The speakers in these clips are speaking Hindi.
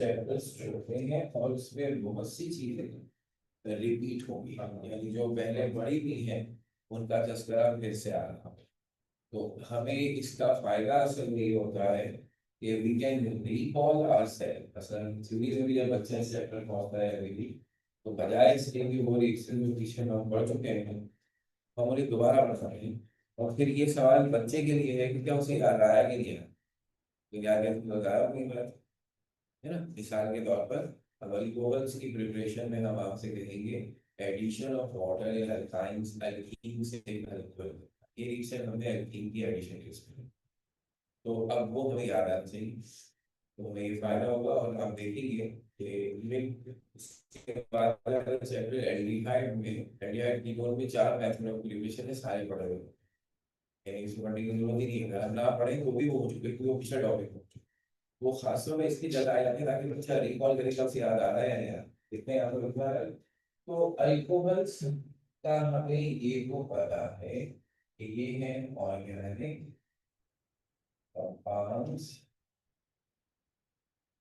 चैप्टर्स जो होते हैं और उसमें बहुत सी चीजें रिपीट होगी, यानी जो पहले पढ़ी हुई है उनका तस्करा फिर से आ रहा है। तो हमें इसका फायदा असल यही होता है कि वी कैन रिकॉल आवरसेल्फ। असल थ्योरी से भी जब बच्चा इस चैप्टर पहुंचता है अभी, तो बजाय इसके कि वो रिक्शन जो पीछे में हम पढ़ चुके हैं हम उन्हें दोबारा पढ़ सकते हैं। और फिर ये सवाल बच्चे के लिए है कि क्या उसे याद आया कि नहीं आया। तो याद है तो बताया अपनी बात, है ना। मिसाल के तौर पर अल्कोहल्स की प्रिपरेशन में हम आपसे कहेंगे addition of water in alkynes, alkene से अल्कोहल। ये रिएक्शन हमने एल्कीन की एडिशन यूज की, तो अब वो हमें याद आना चाहिए। तो हमें ये फायदा होगा और हम देखेंगे कि इवन इसके बाद चैप्टर एल्डिहाइड में एल्डिहाइड कीटोन में 4 मेथड ऑफ प्रिपरेशन है, सारे पढ़े हुए हैं। यानी इसको पढ़ने की जरूरत ही नहीं है, अगर हम ना पढ़ें तो भी वो हो चुके क्योंकि वो पिछला टॉपिक हो। वो खासतौर में इसलिए ज्यादा आए जाते हैं ताकि बच्चा रिकॉल करे कब से याद आ रहा है या नहीं आ रहा है। इतने यहाँ पर लिखा है। तो अल्कोहल्स का हमें ये तो पता है कि ये है ऑर्गेनिक कंपाउंड्स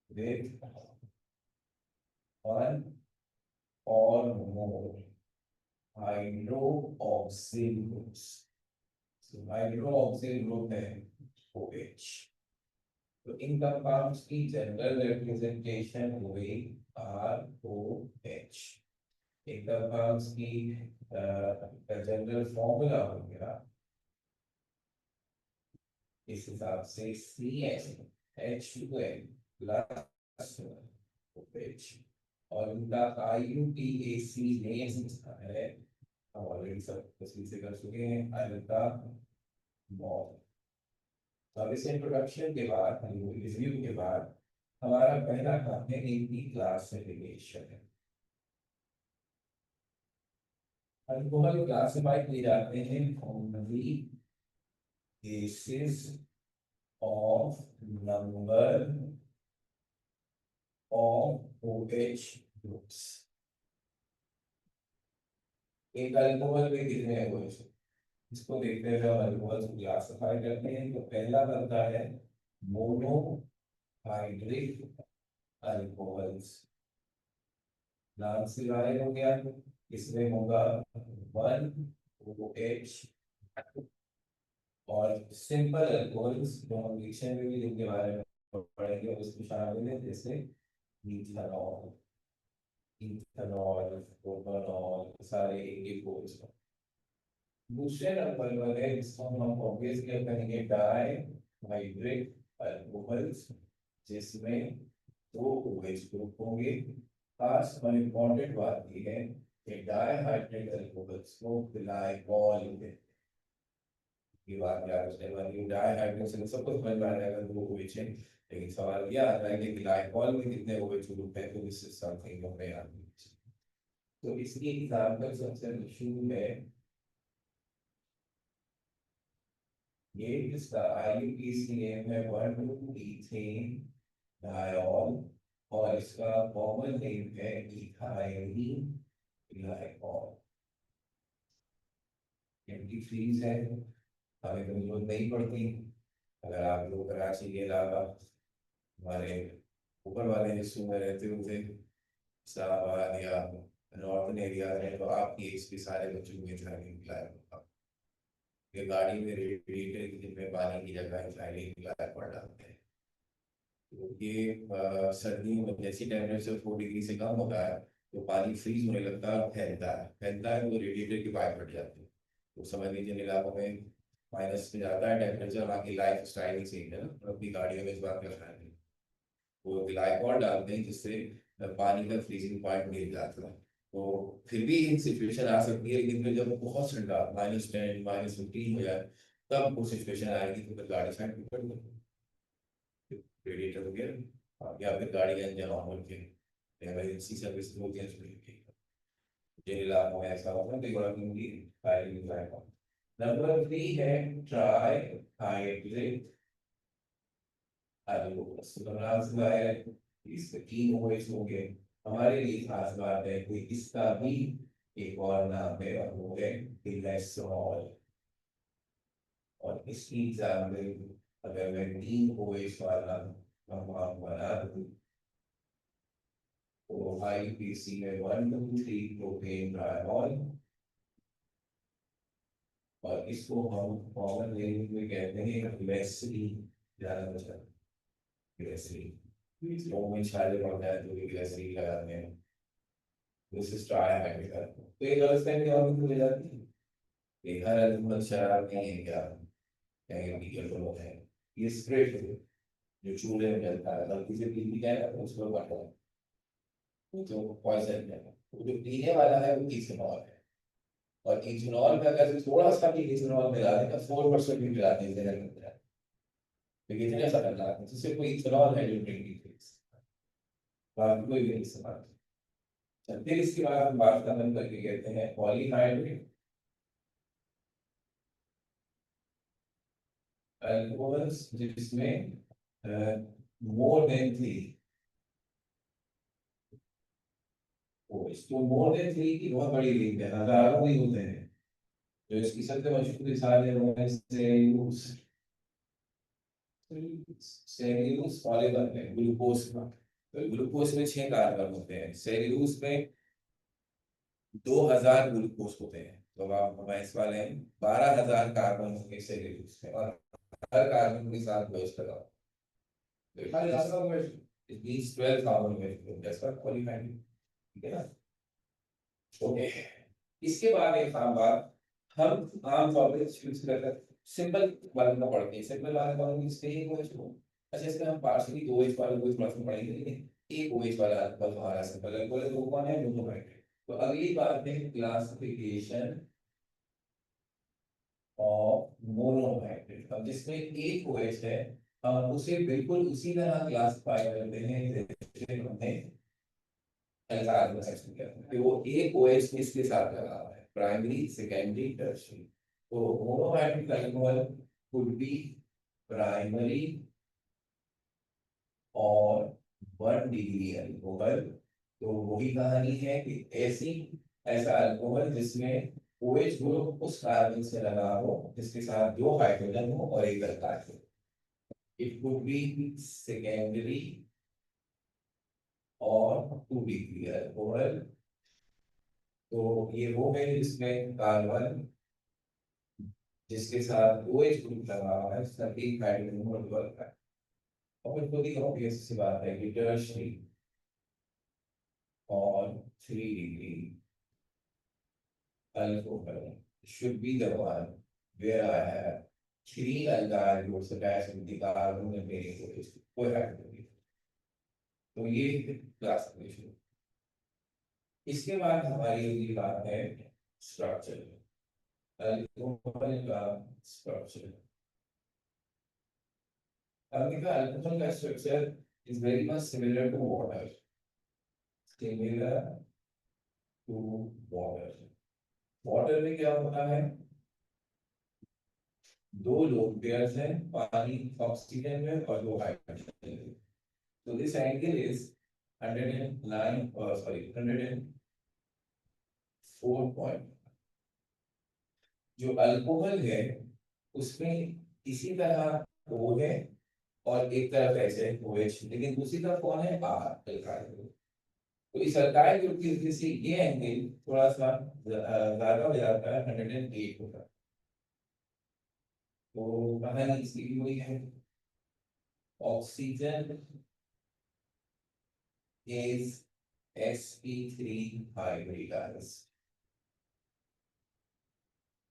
विद वन और मोर हाइड्रोक्सिल ग्रुप्स। हाइड्रोक्सिल ग्रुप है OH। तो इन कंपाउंड्स की जनरल रिप्रेजेंटेशन हुई ROH। इन कंपाउंड्स की जनरल फॉर्मूला हो गया इस हिसाब से CnH2n प्लस OH। और इनका IUPAC नेम है, हम ऑलरेडी सब तस्वीर से कर चुके हैं, अल्का मॉल। अब इस इंट्रोडक्शन के बाद रिव्यू के बाद हमारा पहला काम है इनकी क्लासिफिकेशन है। अल्कोहल क्लासिफाई किए जाते हैं on the basis of number of OH groups. एक अल्कोहल में कितने OH, इसको देखते हुए हम अल्कोहल को क्लासिफाई करते हैं। तो पहला बनता है मोनो हाइड्रिक अल्कोहल्स। नाम से जाहिर हो गया, इसमें होगा 1 OH। और सिंपल अल्कोहल्स जो हम डिक्शनरी में भी इनके बारे में पढ़ेंगे उसमें शामिल है, जैसे इथेनॉल, इथेनॉल, प्रोपेनॉल, सारे एक एक कोर्स। दूसरे नंबर पर है जिसको हम ऑब्वियसली कहेंगे डाई हाइड्रिक अल्कोहल्स, जिसमें 2 OH ग्रुप होंगे। खास और इम्पोर्टेंट बात यह है कि डाई हाइड्रिक अल्कोहल्स को ग्लाइकॉल कहते हैं। ये बात याद रखने वाली, डाई हाइड्रिक से सबको समझ में आ जाएगा 2 OH है, लेकिन सवाल यह आता है कि ग्लाइकॉल में कितने OH ग्रुप है, तो दिस इज समथिंग हमें याद रखना चाहिए। तो इसकी एग्जांपल सबसे मशहूर है ये, जिसका IUPAC नेम है 1,2-ईथेन डायोल, और इसका कॉमन नेम है इथाइलिन ग्लाइकॉल। एंटी फ्रीज है, हमें तो जरूरत नहीं पड़ती। अगर आप लोग कराची के अलावा हमारे ऊपर वाले हिस्सों में रहते होते, इस्लामाबाद या नॉर्थन एरिया में, तो आपकी एज के सारे बच्चों को इथाइलिन ग्लाइकॉल, ये गाड़ी में रेडिएटर जिनमें पानी की जगह इथाइलिन ग्लाइकॉल डालते हैं। तो ये सर्दियों में जैसी टेम्परेचर 4 डिग्री से कम होता है तो पानी फ्रीज होने लगता है और फैलता है तो रेडिएटर की पाइप फट जाती है। तो समझ लीजिए इन इलाकों में माइनस में जाता है टेम्परेचर, बाकी लाइफ स्टाइल ही चेंज है ना, और अपनी गाड़ियों में इस बात का ख्याल नहीं। वो ग्लाइकॉल डालते हैं जिससे पानी का फ्रीजिंग पॉइंट मिल जाता है। तो फिर भी एक सिचुएशन आ सकती है, लेकिन फिर जब बहुत ठंडा -10 -15 हो जाए तब वो सिचुएशन आएगी, तो फिर गाड़ी साइड पर कर दो, रेडिएटर हो गया, या फिर गाड़ी का इंजन ऑन करके इमरजेंसी सर्विस होती है उसमें। जिन इलाकों में ऐसा होता है तो बड़ा कीमती फायरिंग जाएगा। नंबर 3 है ट्राई हाइड्रिक अल्कोहल। इसके 3 OH हो गए। हमारे लिए खास बात है कि इसका भी एक और नाम है और वो है ग्लिसरॉल। और इसकी एग्जाम्पल अगर मैं 3 OH वाला कंपाउंड बना दूं आईपीसी में 1 2 3 प्रोपेन ट्रायोल, और इसको हम कॉमन लैंग्वेज में कहते हैं ग्लिसरीन। ज्यादा बचा ग्लिसरीन, तो में छाले पड़ जाए तो ग्लिसरीन लगाते हैं। This is trihydric. तो ये गलत फहमी और भी हो जाती है, ये हर अल्कोहल शराब नहीं है क्या, कहेंगे अल्कोहल है, ये स्प्रिट है जो चूल्हे में जलता है, गलती से पी भी जाएगा तो उसको बढ़ जाएगा, तो पॉइजन है। तो जो पीने वाला है वो इथेनॉल है, और इथेनॉल में अगर थोड़ा सा भी इथेनॉल मिला दें, 4% भी मिला दें जहर में, तो कितने ऐसा करना है जिससे कोई इथेनॉल है जो ड्रिंकिंग फिक्स, बाकी कोई भी नहीं इस्तेमाल। फिर इसके बाद हम बात खत्म करके कहते हैं पॉलीहाइड्रेट अल्कोहल्स जिसमें मोर देन 3, इसको मोर देन 3 की बहुत बड़ी रेंज है, हजारों ही होते हैं। जो इसकी सबसे मशहूर मिसाल है वो है सेल्यूलोज। सेल्यूलोज पॉलीमर है ग्लूकोज का, तो ग्लूकोज में 6 कार्बन होते हैं, सेल्यूलोज में 2000 ग्लूकोज होते हैं, तो आप इस वाले 12,000 कार्बन होंगे सेल्यूलोज में, और हर कार्बन के साथ बेस लगाओ तो it means 12 carbon base, that's what polyhydrate, ठीक है ना। ओके, इसके बाद एक आम बात, हम आम तौर पे यूज करते हैं सिंपल वाले का पढ़ते हैं, सिंपल वाले का इसमें एक OH को, अच्छा इसमें हम पार्शियली 2 OH वाले को थोड़ा सा पढ़ेंगे, लेकिन एक OH वाला अल्कोहल हमारा सिंपल अल्कोहल है, वो कौन है, मोनोहाइड्रेट। तो अगली बात है क्लासिफिकेशन ऑफ मोनोहाइड्रेट। अब जिसमें एक OH है, हम उसे बिल्कुल उसी तरह क्लासिफाई करते हैं जैसे हमने एल्काइल में सेक्शन किया था, कि वो एक OH किसके साथ लगा हुआ है, प्राइमरी सेकेंडरी टर्शियरी। तो monohydric alcohol could be primary और 1 डिग्री अल्कोहल। तो वही कहानी है कि ऐसा अल्कोहल जिसमें OH ग्रुप उस कार्बन से लगा हो जिसके साथ 2 हाइड्रोजन हो और एक अल्काइल हो। इट कुड बी सेकेंडरी और 2 डिग्री अल्कोहल। तो ये वो है जिसमें कार्बन जिसके साथ OH ग्रुप लगा हुआ है, उसका एक हाइड्रोजन और 2 अल्काइल। और फिर खुद ही ऑब्वियस सी बात है कि टर्शियरी और 3 degree alcohol should be the one where I have 3 alkyl groups attached with the carbon and main OH cohabitate. तो ये क्लासिफिकेशन। इसके बाद हमारी अगली बात है स्ट्रक्चर, अल्कोहल का स्ट्रक्चर। हमने कहा अल्कोहल का structure is very much similar to water, similar to water। Water में क्या होता है, 2 लोग पेयर्स हैं, पानी ऑक्सीजन में और 2 हाइड्रोजन में। तो this angle is 109 sorry 104 point. जो अल्कोहल है उसमें इसी तरह O है और एक तरफ ऐसे OH, लेकिन दूसरी तरफ कौन है, R अल्काइल। तो इस अल्काइल ग्रुप की वजह से ये एंगल थोड़ा सा ज्यादा हो जाता है, 108 होता है। तो कहानी इसकी हुई है, ऑक्सीजन is sp3 hybridized,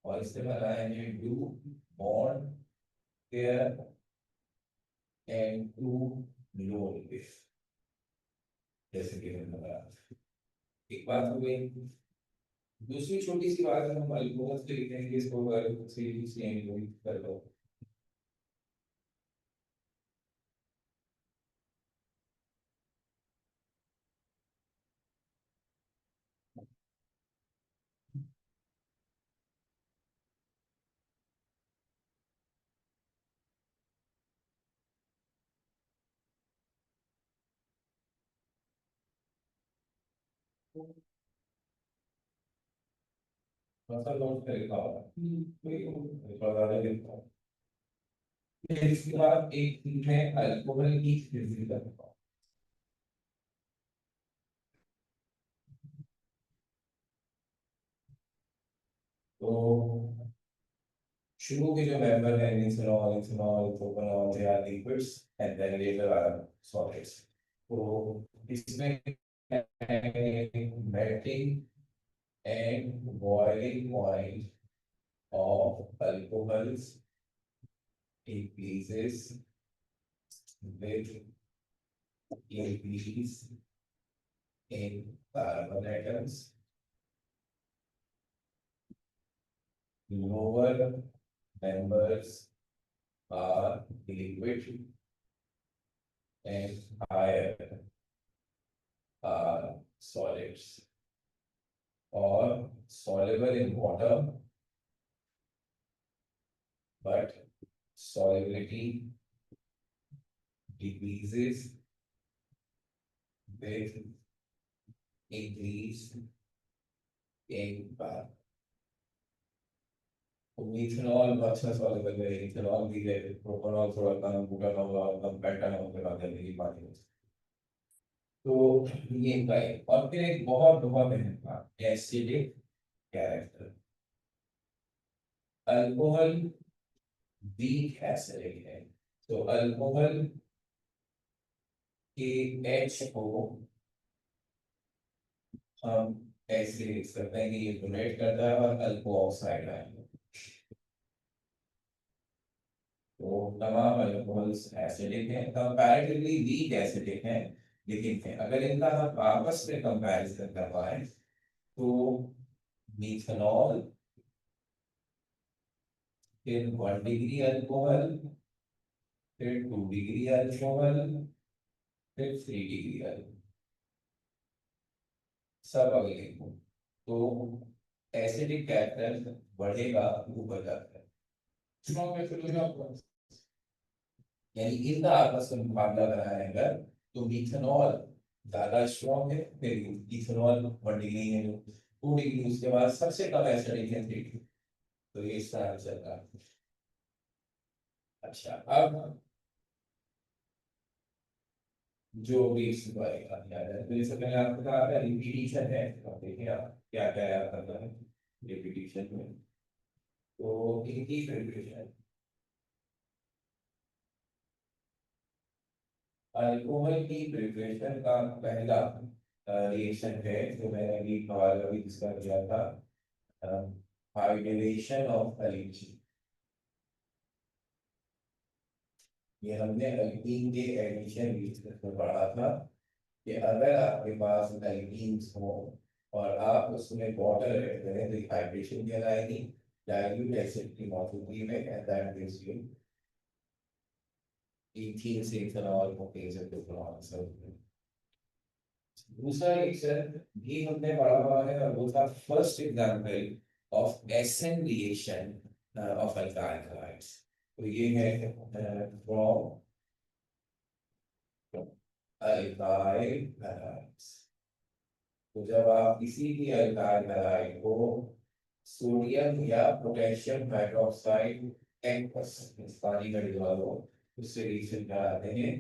और इससे बनाएंगे 2 बॉन्ड पेयर and 2 लोन, जैसे कि हमने बताया। एक बात हो गई, दूसरी छोटी सी बात हम अल्कोहल से लिखेंगे, इसको अगर से कर दो। मतलब नोट कर लिखा होगा, कोई पता नहीं। फिर इसके बाद एक है अल्कोहल की फिजिकल, तो शुरू के जो मेंबर है ethanol ethanol propanol they are liquids and then later are solids. तो इसमें melting and boiling point of alcohols increases with increase in carbon atoms. Lower members are liquid and higher are solids or soluble in water, but solubility decreases with increase in carbon. Ethanol अच्छा सॉल्युबल है, इथेनॉल भी है, प्रोपेनॉल थोड़ा कम, बुटानॉल और कम, पेंटानॉल के बाद जल्दी पानी में। तो ये इनका है। और फिर एक बहुत बहुत अहम बात, acidic character. Alcohol weak acidic है, तो अल्कोहल के एच को हम ऐसे लिख सकते हैं कि ये डोनेट करता है और अल्को ऑक्साइड है। तो तमाम अल्कोहल्स एसिडिक हैं, कंपैरेटिवली वीक एसिडिक हैं, लेकिन अगर इनका हम आपस में कंपैरिजन करवाएं तो मिथेनॉल फिर 1 डिग्री अल्कोहल, फिर 2 डिग्री अल्कोहल, फिर 3 डिग्री अल्कोहल, सब अगले को। तो एसिडिक कैरेक्टर बढ़ेगा, ऊपर जाता है, यानी इनका आपस में मुकाबला कराया अगर तो मिथेनॉल ज्यादा स्ट्रॉन्ग है, फिर इथेनॉल 1 डिग्री है, 2 डिग्री, उसके बाद सबसे कम एसिडिक है 3 डिग्री। तो ये इस तरह चल रहा है। अच्छा, अब जो भी इस बारे का याद है, तो जैसे मैंने आपको कहा था रिपीटिशन है, तो देखिए आप क्या क्या याद करना है रिपीटिशन में। तो इनकी प्रिपरेशन, अल्कोहल की प्रिपरेशन का पहला रिएक्शन है जो मैंने अभी हवाला भी डिस्कस किया था, हाइड्रेशन ऑफ एल्कीन। ये हमने एल्कीन के एडिशन में पढ़ा था कि अगर आपके पास एल्कीन्स हो और आप उसमें वाटर ऐड करें तो हाइड्रेशन कहलाएगी, डाइल्यूट एसिड की मौजूदगी में, and that gives you ethene से इथेनॉल को केस प्रोपेनॉल। दूसरा रिएक्शन भी हमने पढ़ा हुआ है और वो था first example of acid reaction of alkyl halides. तो ये है फ्रॉम अल्काइल हलाइड्स। तो जब आप किसी भी अल्काइल हलाइड को सोडियम या पोटेशियम हाइड्रोक्साइड एक्वस पानी में डिजॉल्व हो, उससे रिएक्शन कराते हैं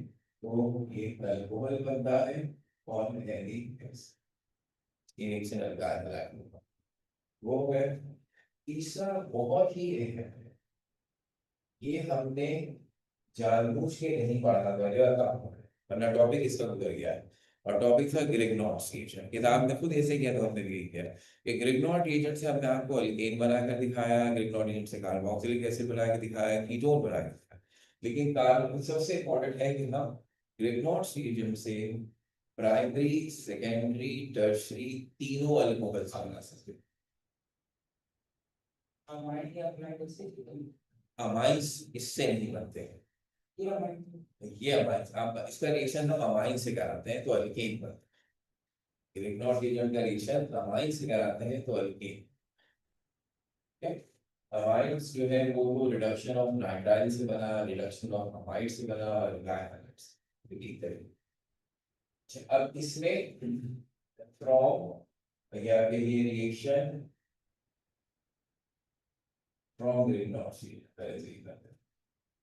तो ये अल्कोहल बनता है और रिएक्शन अल्काइल हलाइड वो है। तीसरा बहुत ही अहम है, ये हमने जानबूझ के नहीं पढ़ा था, वरना टॉपिक इसका गुजर गया है। और टॉपिक था ग्रिग्नॉट्स रिएक्शन। किताब ने खुद ऐसे किया तो हमने भी किया कि ग्रिग्नॉट रिएजेंट से हमने आपको अल्केन बनाकर दिखाया, ग्रिग्नॉट एजेंट से कार्बोक्सिलिक एसिड बनाकर दिखाया, कीटोन बनाकर दिखाया। लेकिन कार्बन सबसे इंपॉर्टेंट है कि हम ग्रिग्नॉट्स रिएजेंट से प्राइमरी, सेकेंडरी, टर्शियरी तीनों अल्कोहल्स बना सकते हैं। अमाइंस इससे नहीं बनते हैं, ये अमाइंस आप इसका रिएक्शन हम अमाइन से कराते हैं तो अल्केन बनता है। ग्रिग्नॉट एजेंट का रिएक्शन अमाइन से कराते हैं तो अल्केन। अमाइंस जो है वो रिडक्शन ऑफ नाइट्राइल से बना, रिडक्शन ऑफ अमाइड से बना, और गायनाइड्स रिपीट करें। अब इसमें फ्रॉम या ये रिएक्शन फ्रॉम ग्रिग्नॉट रिएक्शन।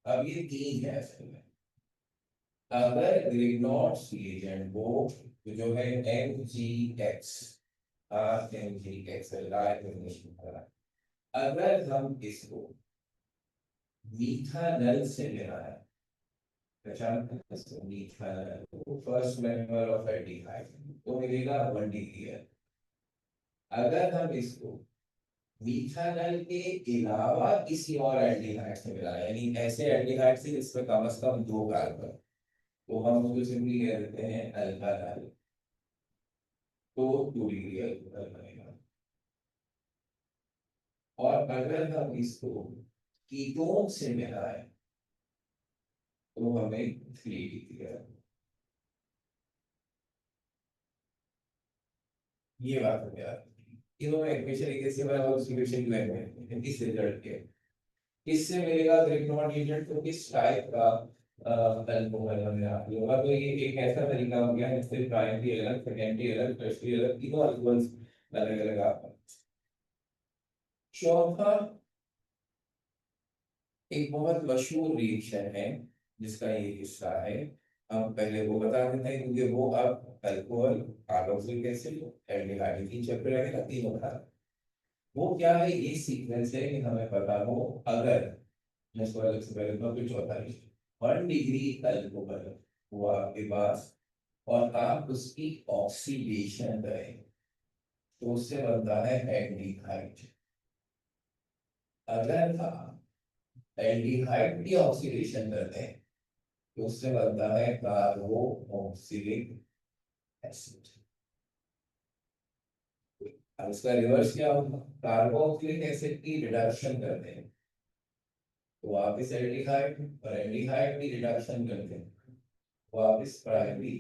अब ये तीन है असल में। अगर ग्रिग्नॉट्स रिएजेंट को जो है MgX, RMgX अगर हम इसको मीथानल से मिलाएं, पहचान मीथानल, तो फर्स्ट मेंबर ऑफ एल्डिहाइड, तो मिलेगा 1 डिग्री है। अगर हम इसको मीथानल के अलावा किसी और एल्डिहाइड से मिलाएं, यानी ऐसे एल्डिहाइड से जिसमें कम से कम 2 कार्बन, तो हम उसको सिंपली कह देते हैं अल्काइल, तो 2 डिग्री अल्कोहल बनेगा। और अगर हम इसको कीटोन से मिलाएं तो हमें 3 डिग्री है। ये बात हो गया। इन्होंने इक्वेशन कैसे बनाया, उस इक्वेशन की वैल्यू इस रिजल्ट के किससे मिलेगा ग्रिग्नॉट एजेंट, तो किस टाइप का अल्कोहल हमें आपको होगा। तो ये एक ऐसा तरीका हो गया जिससे प्राइमरी अलग, सेकेंडरी अलग, टर्शियरी अलग, तीनों अल्कोहल्स अलग अलग आपका। चौथा एक बहुत मशहूर रिएक्शन है जिसका ये हिस्सा है, हम पहले वो बता देते हैं क्योंकि वो अब अल्कोहल, कार्बोक्सिलिक एसिड, एल्डिहाइड, तीन चैप्टर रहेगा, तीन होता है। वो क्या है, ये सीक्वेंस है कि हमें पता हो, अगर मैं इसको अलग से पहले तो चौथा 1 डिग्री अल्कोहल हुआ आपके पास और आप उसकी ऑक्सीडेशन करें तो उससे बनता है एल्डिहाइड। अगर आप एल्डिहाइड की ऑक्सीडेशन करते हैं तो उससे बनता है कार्बोक्सिलिक एसिड। अब इसका रिवर्स क्या होगा, कार्बोक्सिलिक एसिड की रिडक्शन करते हैं तो वापिस एल्डिहाइड, और एल्डिहाइड की रिडक्शन करते हैं वापिस प्राइमरी।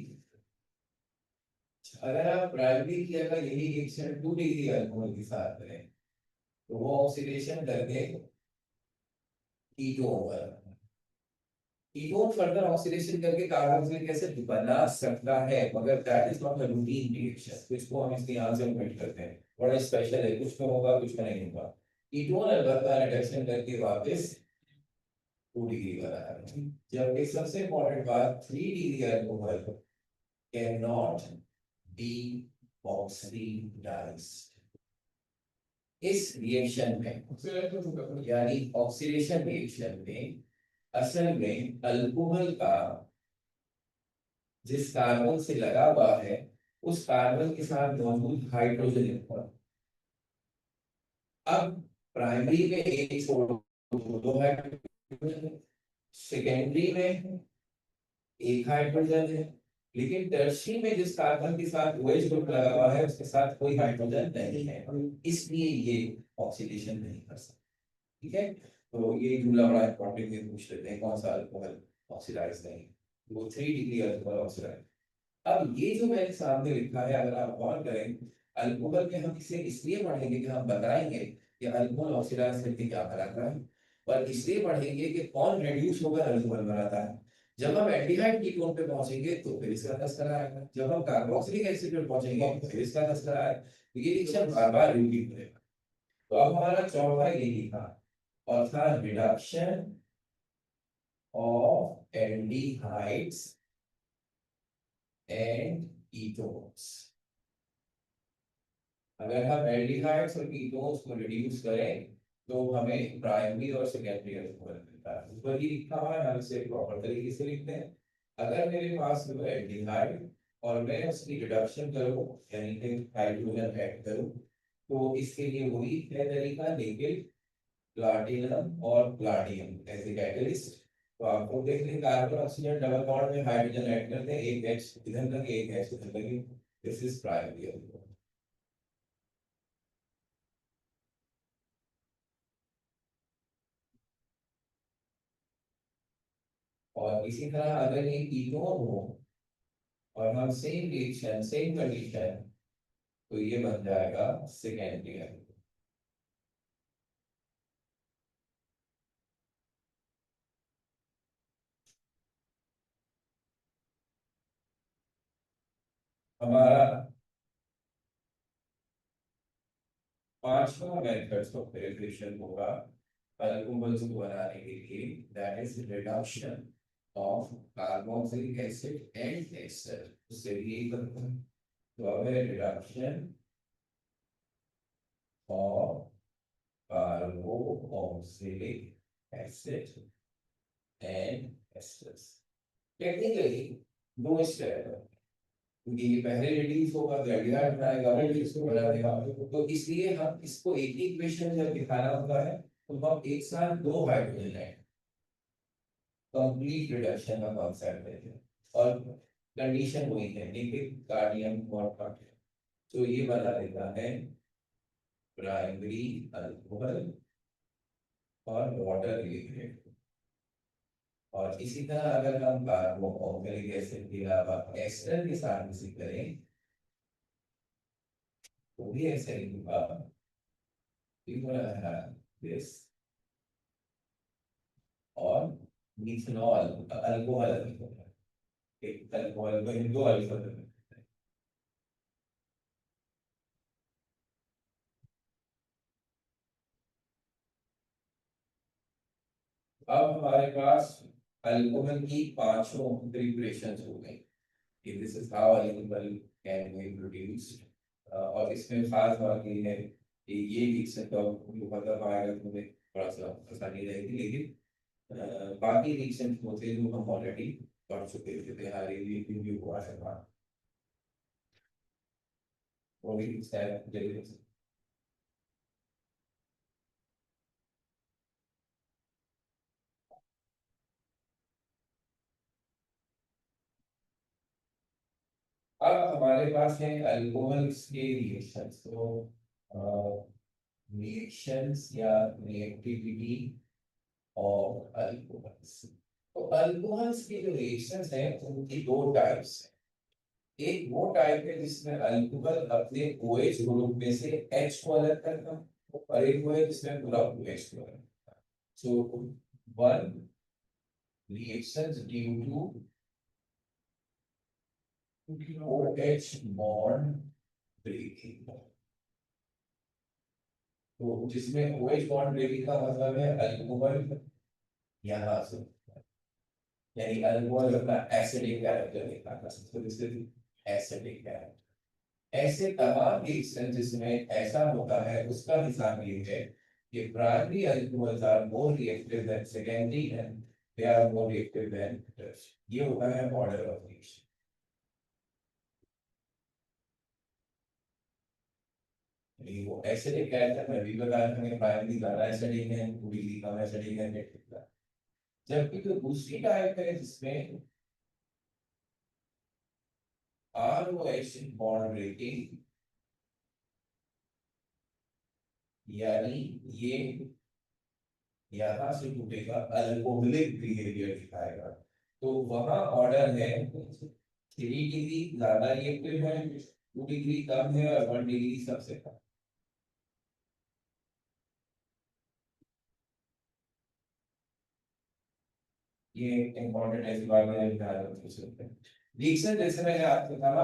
अगर आप प्राइमरी की अगर यही रिएक्शन 2 डिग्री अल्कोहल के साथ करें तो वो ऑक्सीडेशन करके कीटोन बना, कीटोन फर्दर ऑक्सीडेशन करके कार्बोक्सिलिक एसिड बना सकता है, मगर that is not a routine reaction. इसको हम इसके यहां से ओमिट करते हैं, बड़ा स्पेशल है, कुछ में होगा कुछ में नहीं होगा। कीटोन अलबत्ता रिडक्शन करके वापस 2 डिग्री बना है। जबकि सबसे इंपॉर्टेंट बात, 3 degree alcohol can not be oxidised. इस रिएक्शन में यानी ऑक्सीडेशन रिएक्शन में असल में अल्कोहल का जिस कार्बन से लगा हुआ है उस कार्बन के साथ मौजूद हाइड्रोजन इलेक्ट्रॉन अब प्राइमरी में एक छोड़ दो हाइड्रोजन, सेकेंडरी में एक हाइड्रोजन है, लेकिन टर्शियरी में जिस कार्बन के साथ OH ग्रुप लगा हुआ है उसके साथ कोई हाइड्रोजन नहीं है, इसलिए ये ऑक्सीडेशन नहीं कर सकता। ठीक है, तो ये जुमला बड़ा इंपॉर्टेंट है, पूछ लेते हैं कौन सा अल्कोहल ऑक्सीडाइज नहीं, वो 3 डिग्री अल्कोहल ऑक्सीडाइज। अब ये जो मैंने सामने लिखा है अगर आप गौर करें, अल्कोहल में हम इसे इसलिए पढ़ेंगे कि हम बताएंगे कि अल्कोहल ऑक्सीडाइज करके क्या बनाता है, और इसलिए पढ़ेंगे कि कौन रिड्यूस होकर अल्कोहल बनाता है। जब हम एल्डिहाइड कीटोन पे पहुंचेंगे तो फिर इसका तस्करा आएगा, जब हम कार्बोक्सिलिक एसिड पे पहुंचेंगे तो फिर इसका तस्करा आएगा, तो ये रिएक्शन बार बार रिपीट करेगा। तो अब हमारा चौथा यही था, और था reduction of aldehydes and ketones. अगर हम एल्डिहाइड्स और कीटोन्स को रिड्यूस करें तो हमें प्राइमरी और सेकेंडरी अल्कोहल मिलता है। ऊपर ही लिखा हुआ है, हम इसे प्रॉपर तरीके से लिखते हैं। अगर मेरे पास जो है एल्डिहाइड और मैं उसकी रिडक्शन करूं यानी कि हाइड्रोजन ऐड करूं तो इसके लिए वही है तरीका, लेकिन प्लाटिनम और प्लाटियम एज ए कैटलिस्ट। तो आपको देख लें कार्बन ऑक्सीजन डबल बॉन्ड में हाइड्रोजन ऐड करते हैं, एक H इधर लगे एक H इधर लगे, दिस इज प्राइमरी अल्कोहल। और इसी तरह अगर ये कीटोन हो और हम सेम रिएक्शन सेम कंडीशन तो ये बन जाएगा सेकेंडरी अल्कोहल। हमारा पांचवा मेथड ऑफ प्रिपरेशन होगा अल्कोहल्स को बनाने के लिए, that is reduction of carboxylic acid and ester. उससे भी यही बनता है, तो अब है reduction of carboxylic acid and esters. Technically दो स्टेप है, क्योंकि ये पहले रिड्यूस होगा, ग्रेडियंट बनाएगा, फिर इसको बना देगा। तो इसलिए हम इसको एक ही इक्वेशन जब दिखाना होता है तो हम एक साथ दो हाइड्रोजन ऐड, कंप्लीट रिडक्शन का कॉन्सेप्ट है। और कंडीशन वही है, लेकिन कार्डियम और कार्डियम, तो ये बना देता है प्राइमरी अल्कोहल और वाटर लिक्विड। और इसी तरह अगर हम कार्बोक्सिलिक एसिड के अलावा एस्टर के साथ मिक्स करें तो भी ऐसे ही होगा। दिस और मिथनॉल अल्कोहल, एक अल्कोहल को हिंदू अल्कोहल। अब हमारे पास अल्कोहल की पांचों प्रिपरेशंस हो गई कि this is how alcohol can be produced. और इसमें खास बात ये है कि ये रिएक्शन का मतलब आएगा तो हमें थोड़ा सा आसानी रहेगी, लेकिन बाकी रिएक्शन होते हैं जो हम ऑलरेडी पढ़ चुके थे, हमारे लिए हुआ है बात वो भी स्टेप जरूर। अब हमारे पास है अल्कोहल्स के रिएक्शंस। तो रिएक्शंस या रिएक्टिविटी और अल्कोहल्स, तो अल्कोहल्स की जो रिएक्शंस हैं उनकी दो टाइप्स हैं। एक वो टाइप है जिसमें अल्कोहल अपने OH ग्रुप में से H को अलग करता है, और एक वो है जिसमें पूरा OH को अलग करता है। So one reactions due to OH bond breaking. तो जिसमें OH बॉन्ड ब्रेकिंग का मतलब है अल्कोहल यहाँ से, यानी अल्कोहल अपना एसिडिक कैरेक्टर दिखाता है, तो दिस इज एसिडिक कैरेक्टर। ऐसे तमाम रिएक्शन जिसमें ऐसा होता है उसका हिसाब ये है कि primary alcohols are more reactive than secondary and they are more reactive than tertiary. ये होता है ऑर्डर ऑफ रिएक्शन। वो एसिडिक कैरेक्टर में भी बताया था कि प्राइमरी ज्यादा एसिडिक है, पूरी कम एसिडिक है, जबकि तो दूसरी टाइप है जिसमें ROH बॉन्ड ब्रेकिंग, यानी ये यहाँ से टूटेगा, अल्कोहलिक बिहेवियर दिखाएगा। तो वहां ऑर्डर है 3 डिग्री ज्यादा रिएक्टिव है, 2 डिग्री कम है, और 1 डिग्री सबसे कम। ये इंपॉर्टेंट ऐसी बात है ध्यान रखते हैं। रिएक्शन जैसे मैंने आपको कहा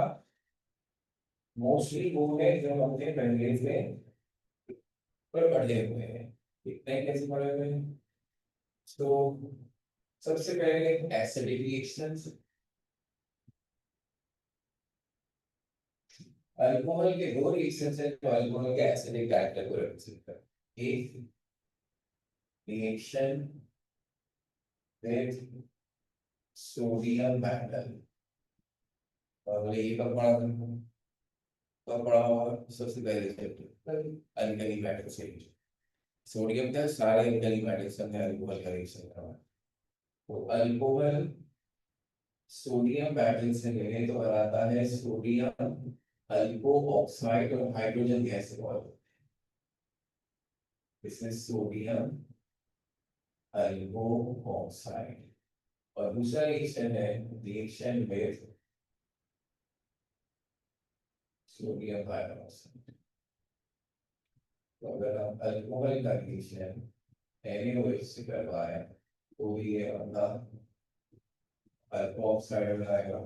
मोस्टली वो है जो हमने पहले से पढ़े हुए हैं। इतने कैसे पढ़े हुए हैं? तो सबसे पहले एसिडिक रिएक्शंस। अल्कोहल के दो रिएक्शंस हैं जो अल्कोहल के एसिडिक कैरेक्टर को रिप्रेजेंट करते हैं। एक रिएक्शन विद सोडियम मेटल, और ये कब पढ़ा था? कब पढ़ा होगा सबसे पहले चैप्टर अल्कली मेटल से। सोडियम का सारे अल्कली मेटल्स में अल्कोहल का रिएक्शन करना। तो अल्कोहल सोडियम मेटल से मिले तो बनाता है सोडियम अल्को ऑक्साइड और हाइड्रोजन गैस इवॉल्व। इसमें सोडियम अल्को ऑक्साइड। और दूसरा रिएक्शन है रिएक्शन विद सोडियम हाइड्रोक्साइड। तो अगर हम अल्कोहल का रिएक्शन NaOH से करवाएं तो ये अपना अल्को ऑक्साइड बनाएगा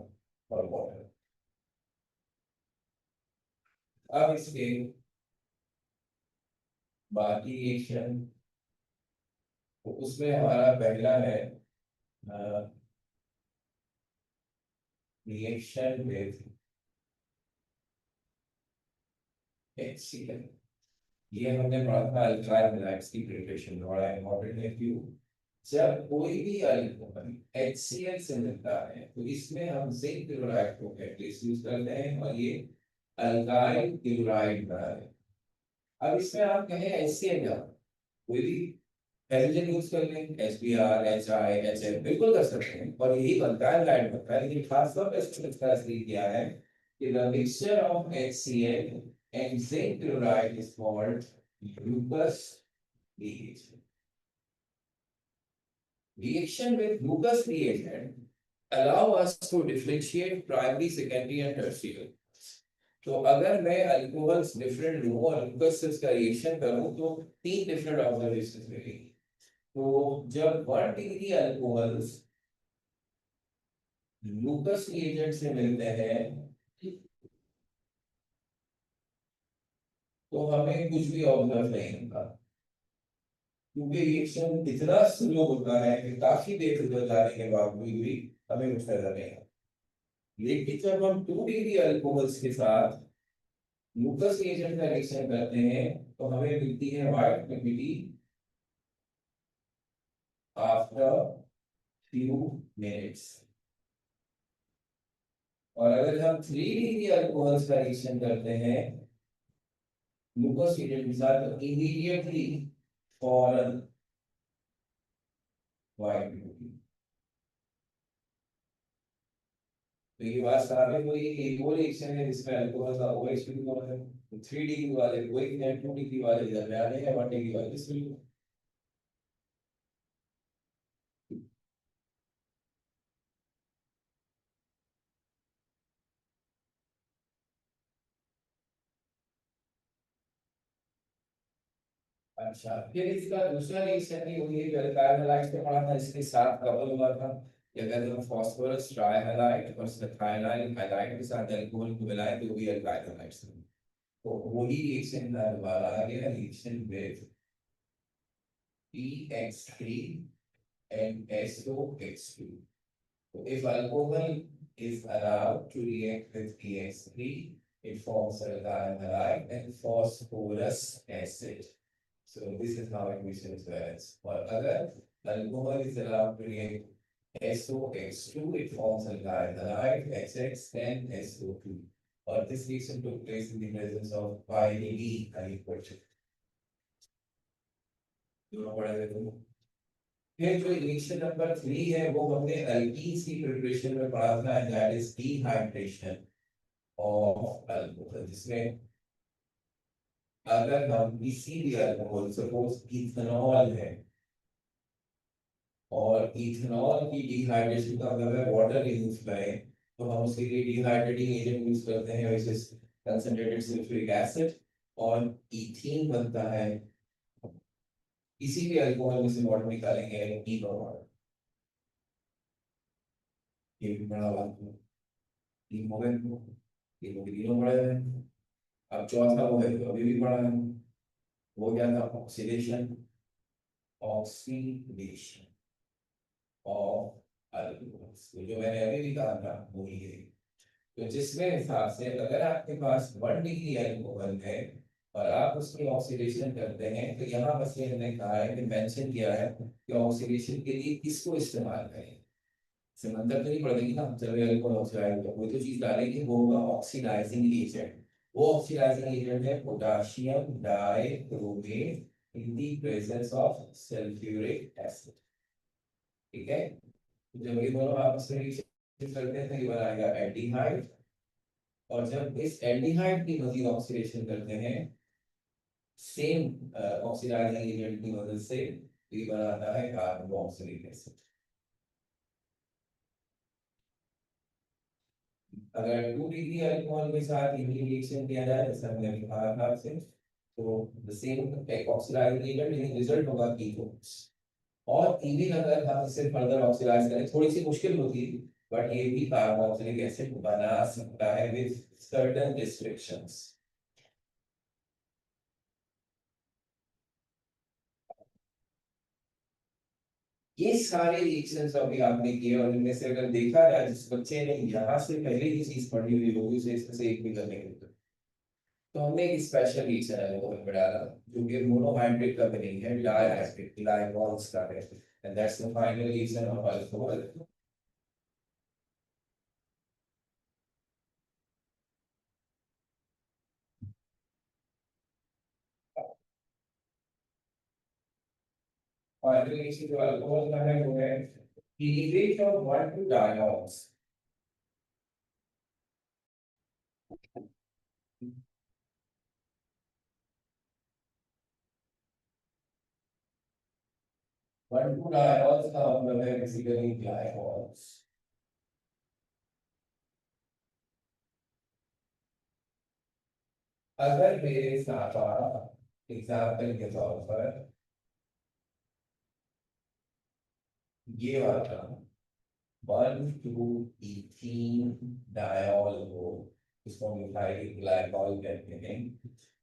और वाटर। अब इसके बाकी रिएक्शन, तो उसमें हमारा पहला है रिएक्शन विद HCl, ये हमने पढ़ा था अल्काइल हैलाइड्स की प्रिपरेशन, बड़ा इंपॉर्टेंट है। क्यों? जब कोई भी अल्कोहल HCl से मिलता है तो इसमें हम जिंक क्लोराइड को एटलीस्ट यूज करते हैं, और ये अल्काइल क्लोराइड बना है। अब इसमें आप कहें HCl का कोई भी हेलोजन यूज कर लें, HBr, HI, HF बिल्कुल कर सकते हैं, और यही बनता है लाइट बनता है। लेकिन खासतौर पर इसमें इसका असली क्या है कि the mixture of HCl and zinc chloride is called Lucas reagent. Reaction with Lucas reagent allow us to differentiate primary, secondary and tertiary. तो अगर मैं अल्कोहल्स डिफरेंट लूं और लूकस से इसका रिएक्शन करूं तो तीन डिफरेंट ऑब्जर्वेशंस मिलेंगी। तो जब 1 डिग्री अल्कोहल्स लूकस रिएजेंट से मिलते हैं तो हमें कुछ भी ऑब्जर्व नहीं होता, क्योंकि रिएक्शन इतना स्लो होता है कि काफी देर गुजर जाने के बावजूद भी हमें कुछ नजर नहीं आता। लेकिन जब हम 2 डिग्री अल्कोहल्स के साथ लूकस रिएजेंट का रिएक्शन करते हैं तो हमें मिलती है white liquidy after few minutes. और अगर हम 3 डिग्री अल्कोहल्स का रिएक्शन करते हैं लूकस रिएजेंट के साथ तो इमीडिएटली फॉरन व्हाइट लिक्विडी। तो ये बात साबित हुई कि एक और रिएक्शन है जिसमें अल्कोहल का OH भी कौन है, तो 3 डिग्री वाले कोई नहीं, 2 डिग्री वाले दरमियान है, 1 डिग्री वाले इसमें। अच्छा, फिर इसका दूसरा रिएक्शन भी वही है जो अल्काइल हैलाइड से पढ़ा था, इसके साथ कपल हुआ था कि अगर हम फास्फोरस ट्राइहैलाइड और मिथाइल हैलाइड के साथ अल्कोहल को मिलाएं तो भी अल्काइल हैलाइड से, तो वही रिएक्शन का दोबारा आ गया, reaction with PX3 and SOX2. So if alcohol is allowed to react with PX3, it forms alkyl halide and phosphorus acid. So this is how equation is balanced. Or other alcohol is allowed to react SOX2, it forms alkyl halide, XX and SO2. Or this reaction took place in the presence of binary equation. दोनों पढ़े थे तुम। फिर जो रिएक्शन नंबर 3 है वो हमने एल्कीन्स की प्रिपरेशन में पढ़ा था, that is dehydration of alcohol, जिसमें अगर हम किसी भी अल्कोहल सपोज इथेनॉल है और इथेनॉल की डिहाइड्रेशन का मतलब है वाटर यूज करें तो हम उसके लिए डिहाइड्रेटिंग एजेंट यूज करते हैं, which is concentrated sulphuric acid, और इथीन बनता है। किसी भी अल्कोहल में से वाटर निकालेंगे इथेनॉल, ये भी बड़ा बात है। तीन हो गए, तीनों के तीनों बड़े हैं। अब चौथा वो है जो अभी भी पढ़ा है, वो क्या था, ऑक्सीडेशन, ऑक्सीडेशन ऑफ अल्कोहल्स, तो जो मैंने अभी भी कहा था वो ये है। तो जिसमें हिसाब से अगर आपके पास 1 डिग्री अल्कोहल है और आप उसकी ऑक्सीडेशन करते हैं तो यहाँ बस ये हमने कहा है कि मेंशन किया है कि ऑक्सीडेशन के लिए किसको इस्तेमाल करें। समंदर तो नहीं पड़ देगी ना, जब अल्कोहल ऑक्सीडाइज होगा कोई तो चीज डालेंगे, वो होगा ऑक्सीडाइजिंग एजेंट। वो ऑक्सीडाइजिंग एजेंट है potassium dichromate in the presence of sulphuric acid. ठीक है, तो जब ये दोनों आपस में रिएक्शन करते हैं तो ये बनाएगा एल्डिहाइड, और जब इस एल्डिहाइड की मजीद ऑक्सीडेशन करते हैं सेम ऑक्सीडाइजिंग एजेंट की मदद से, तो ये बनाता है कार्बोक्सिलिक एसिड। अगर 2 डिग्री अल्कोहल के साथ इनकी रिएक्शन किया जाए जैसे हमने कहा था आपसे, तो द सेम ऑक्सीडाइजिंग एजेंट, लेकिन रिजल्ट होगा कीटोन्स। और इवन अगर हम इसे फर्दर ऑक्सीडाइज करें थोड़ी सी मुश्किल होगी, बट ये भी कार्बोक्सिलिक एसिड बना सकता है विद सर्टेन रिस्ट्रिक्शंस। ये सारे रिएक्शंस अभी आपने किए और इनमें से अगर देखा जाए जिस बच्चे ने यहाँ से पहले ही चीज पढ़ी हुई होगी उसे इसमें से एक भी करने की जरूरत तो हमने एक स्पेशल रीजन अल्कोहल में डाला जो कि मोनोहाइड्रिक का भी नहीं है, डायहाइड्रिक ग्लाइकॉल्स का है, and that's the final reason of alcohol. Final reason जो अल्कोहल का है वो है cleavage of one two diols. One two diols का मतलब है बेसिकली ग्लाइकॉल्स. अगर मेरे साथ एग्जाम्पल के तौर पर ये वाला वन टू इथीन डायोल हो, इसको हम मिथाइल ग्लाइकॉल कहते हैं,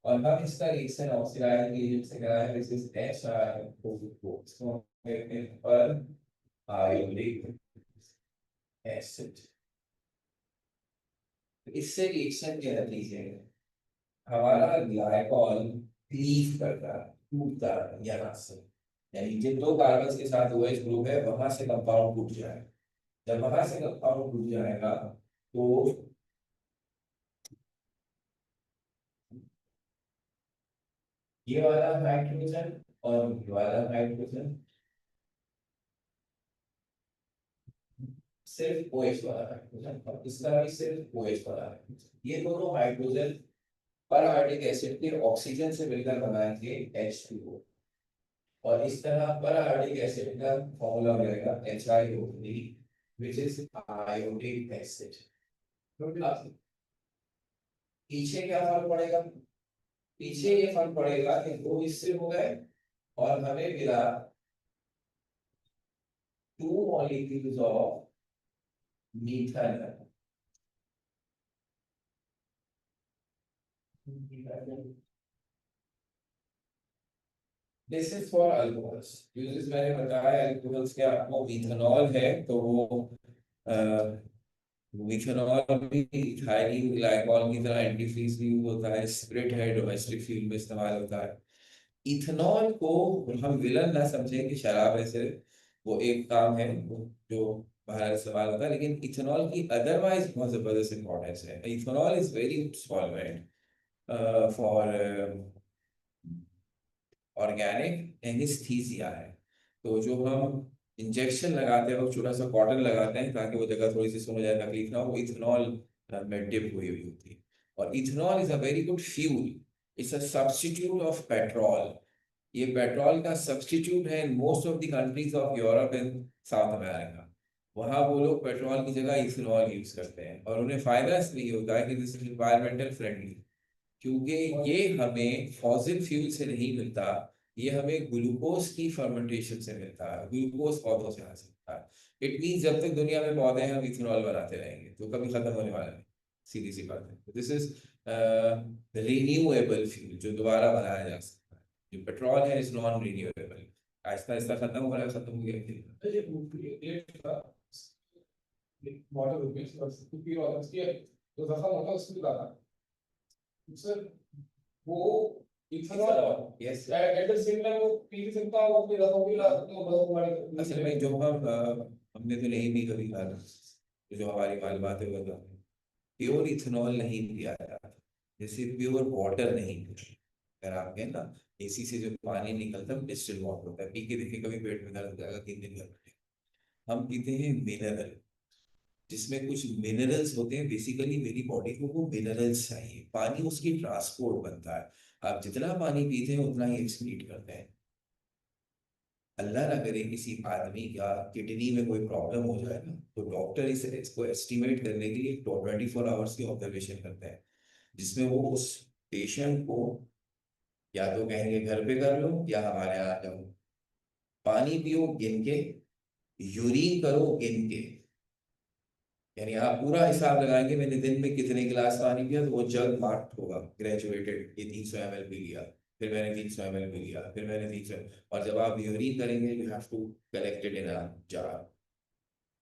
और हम इसका रिएक्शन ऑक्सीडाइजिंग एजेंट से कराएं, दिस इज HiO, इसको हम कहते हैं पर आयोनिक एसिड. इससे रिएक्शन के नतीजे में हमारा ग्लाइकॉल क्लीव करता है, टूटता है यहाँ से, यानी जिन दो कार्बन के साथ OH ग्रुप है वहां से कंपाउंड टूट जाएगा. जब वहां से कंपाउंड टूट जाएगा तो ये वाला हाइड्रोजन और ये वाला हाइड्रोजन सिर्फ OH वाला हाइड्रोजन, और इसका भी सिर्फ OH वाला हाइड्रोजन, ये दोनों हाइड्रोजन पर आयोनिक एसिड के ऑक्सीजन से मिलकर बनाएंगे H2O. और इस तरह पर आयोनिक एसिड का फॉर्मूला बनेगा HiO3, which is iodic acid. अब पीछे क्या फर्क पड़ेगा? पीछे ये फर्क पड़ेगा कि दो हिस्से हो गए और हमें मिला two molecules of methanol. This is for alcohols. Uses मैंने बताया अल्कोहल्स के, आपको इथेनॉल है तो वो इथेनॉल भी इथाइल ग्लाइकॉल की तरह एंटीफ्रीज भी यूज होता है, स्प्रिट है, डोमेस्टिक फ्यूल में इस्तेमाल होता है. इथेनॉल को हम विलन ना समझें कि शराब है सिर्फ, वो एक काम है जो बाहर इस्तेमाल होता है, लेकिन इथेनॉल की अदरवाइज बहुत जबरदस्त इंपॉर्टेंस है. Ethanol is very good solvent for organic anaesthesia है. तो जो हम इंजेक्शन लगाते हैं वो छोटा सा कॉटन लगाते हैं ताकि वो जगह थोड़ी सी सुन जाए, तकलीफ ना हो, वो इथेनॉल में डिप हुई हुई होती है. और ethanol is a very good fuel. It's a substitute of petrol. ये पेट्रोल का सब्स्टिट्यूट है in most of the countries of Europe and south America. वहाँ वो लोग पेट्रोल की जगह इथेनॉल यूज करते हैं, और उन्हें फायदा इसलिए होता है कि दिस इज एनवायरमेंटल फ्रेंडली, क्योंकि ये हमें फॉसिल फ्यूल से नहीं मिलता, ये हमें ग्लूकोज की फर्मेंटेशन से मिलता है, ग्लूकोज पौधों से हासिल होता है. इट मीन जब तक दुनिया में पौधे हैं हम इथेनॉल बनाते रहेंगे, तो कभी खत्म होने वाला नहीं. सीधी सी बात है. दिस इज रिन्यूएबल फ्यूल जो दोबारा बनाया जा सकता है. जो पेट्रोल है is non renewable. Aahista Aahista खत्म हो रहा है, खत्म हो गया. वाटर रुपीज बस क्योंकि और उसकी जो जख्म होता है उसमें डाला सर, वो ethanol yes at the same time वो पी भी सकता है, वो अपनी रसों भी ला सकता है, बहुत हमारे असल में जो हम हमने तो नहीं भी कभी खाया, जो हमारी मालूमात है वो प्योर इथेनॉल नहीं पिया जाता, जैसे प्योर वाटर नहीं पिया. अगर आप कहें ना एसी से जो पानी निकलता है डिस्टिल वाटर होता है, पी के देखिए कभी पेट में दर्द हो जाएगा 3 दिन का. हम पीते हैं मिनरल, जिसमें कुछ मिनरल्स होते हैं. बेसिकली मेरी बॉडी को वो मिनरल्स चाहिए, पानी उसकी ट्रांसपोर्ट बनता है. आप जितना पानी पीते हैं उतना ही एक्सक्रीट करते हैं. अल्लाह ना करे किसी आदमी या किडनी में कोई प्रॉब्लम हो जाए ना, तो डॉक्टर इसको एस्टिमेट करने के लिए 24 आवर्स की ऑब्जर्वेशन करते हैं, जिसमें वो उस पेशेंट को या तो कहेंगे घर पे कर लो या हमारे यहाँ आ जाओ. पानी पियो गिन के, यूरिन करो गिन के, यानी आप पूरा हिसाब लगाएंगे मैंने दिन में कितने गिलास पानी पिया, तो वो जग मार्क्ड होगा ग्रेजुएटेड, ये 300 ml पी लिया, फिर मैंने 300 ml पी लिया, फिर मैंने 300. और जब आप यूरिन करेंगे you have to collect it in a jar.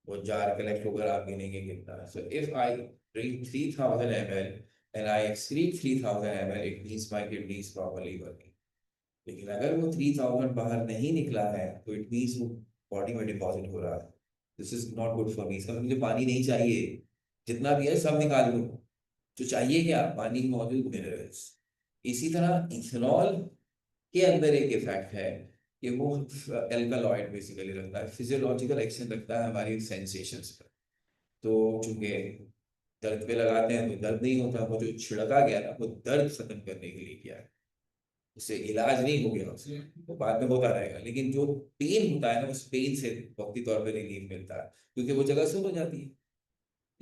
वो जार कलेक्ट होकर आप गिनेंगे कितना. So if I drink 3000 ml and I exceed 3000 ml, it means my kidney is properly working. लेकिन अगर वो 3000 बाहर नहीं निकला है तो इट मीन्स वो बॉडी में डिपॉजिट हो रहा है. This is not good for me. इसका मतलब मुझे पानी नहीं चाहिए, जितना भी है सब निकाल लो. जो चाहिए क्या? पानी में मौजूद मिनरल्स. इसी तरह इथेनॉल के अंदर एक इफेक्ट है कि वो एल्कालॉइड बेसिकली रखता है, फिजियोलॉजिकल एक्शन रखता है हमारी सेंसेशंस पर. तो चूंकि दर्द पे लगाते हैं तो दर्द नहीं होता, वो जो छिड़का गया ना वो दर्द खत्म करने के लिए किया है, उससे इलाज नहीं हो गया, उससे वो बाद में होता रहेगा. लेकिन जो पेन होता है ना, उस पेन से वक्ती तौर पर रिलीफ मिलता है, क्योंकि वो जगह सुन हो जाती है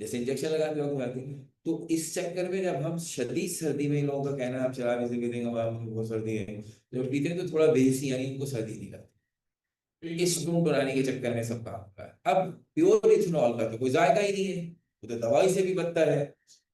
जैसे इंजेक्शन लगाते वक्त जाती है. तो इस चक्कर में जब हम शदीद सर्दी में, इन लोगों का कहना है आप शराब इसे पीते हैं, बहुत सर्दी है, जब पीते हैं तो थोड़ा बेहिसी, यानी उनको सर्दी नहीं लगती. इस टून बनाने के चक्कर में सब काम होता है. अब प्योर इथेनॉल का तो कोई जायका ही नहीं है, वो तो दवाई से भी बदतर है.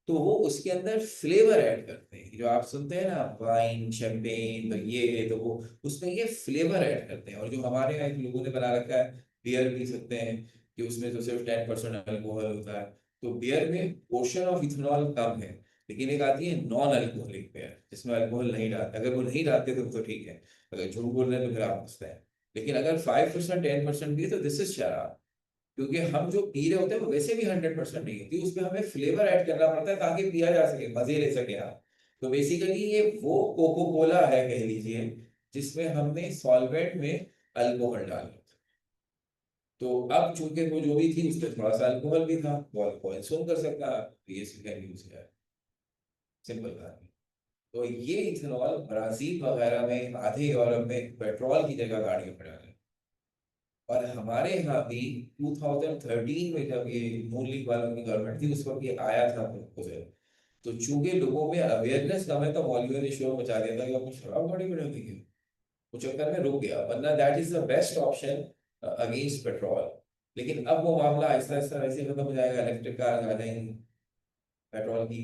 तो वो उसके अंदर फ्लेवर ऐड करते हैं, जो आप सुनते हैं ना वाइन शैंपेन, तो ये तो वो उसमें ये फ्लेवर ऐड करते हैं. और जो हमारे यहाँ लोगों ने बना रखा है बियर पी सकते हैं कि उसमें तो सिर्फ 10% अल्कोहल होता है. तो बियर में पोर्शन ऑफ इथेनॉल कम है, लेकिन एक आती है नॉन अल्कोहलिक बियर जिसमें अल्कोहल नहीं डालते. अगर वो नहीं डालते तो ठीक है, अगर झूठ बोल रहे हैं तो फिर आप हंसते हैं. लेकिन अगर 5% 10% भी है तो दिस इज शराब. क्योंकि हम जो पी रहे होते हैं वो वैसे भी 100% नहीं होती, उसमें हमें फ्लेवर ऐड करना पड़ता है ताकि पिया जा सके, मजे ले सके आप. तो बेसिकली ये वो कोको कोला है कह लीजिए, जिसमें हमने सॉल्वेंट में अल्कोहल डाला. तो अब चूंकि वो जो भी थी उसमें थोड़ा सा अल्कोहल भी था, वो अल्कोहल सोन कर सकता है, तो ये यूज किया. सिंपल बात है. तो ये इथेनॉल ब्राजील वगैरह में, आधे यूरोप में पेट्रोल की जगह गाड़ियों में डाले. और हमारे यहाँ भी 2013 में जब ये नून लीग वालों की गवर्नमेंट थी उस वक्त ये आया था प्रपोजल. तो चूंकि लोगों में अवेयरनेस कम है तो मौलवियों ने शोर मचा दिया था कि अपनी शराब गाड़ी में डाल देंगे. वो चक्कर में रुक गया, वरना that is the best option against petrol. लेकिन अब वो मामला आहिस्ता आहिस्ता वैसे खत्म हो जाएगा, इलेक्ट्रिक कार आ जाएंगी. पेट्रोल की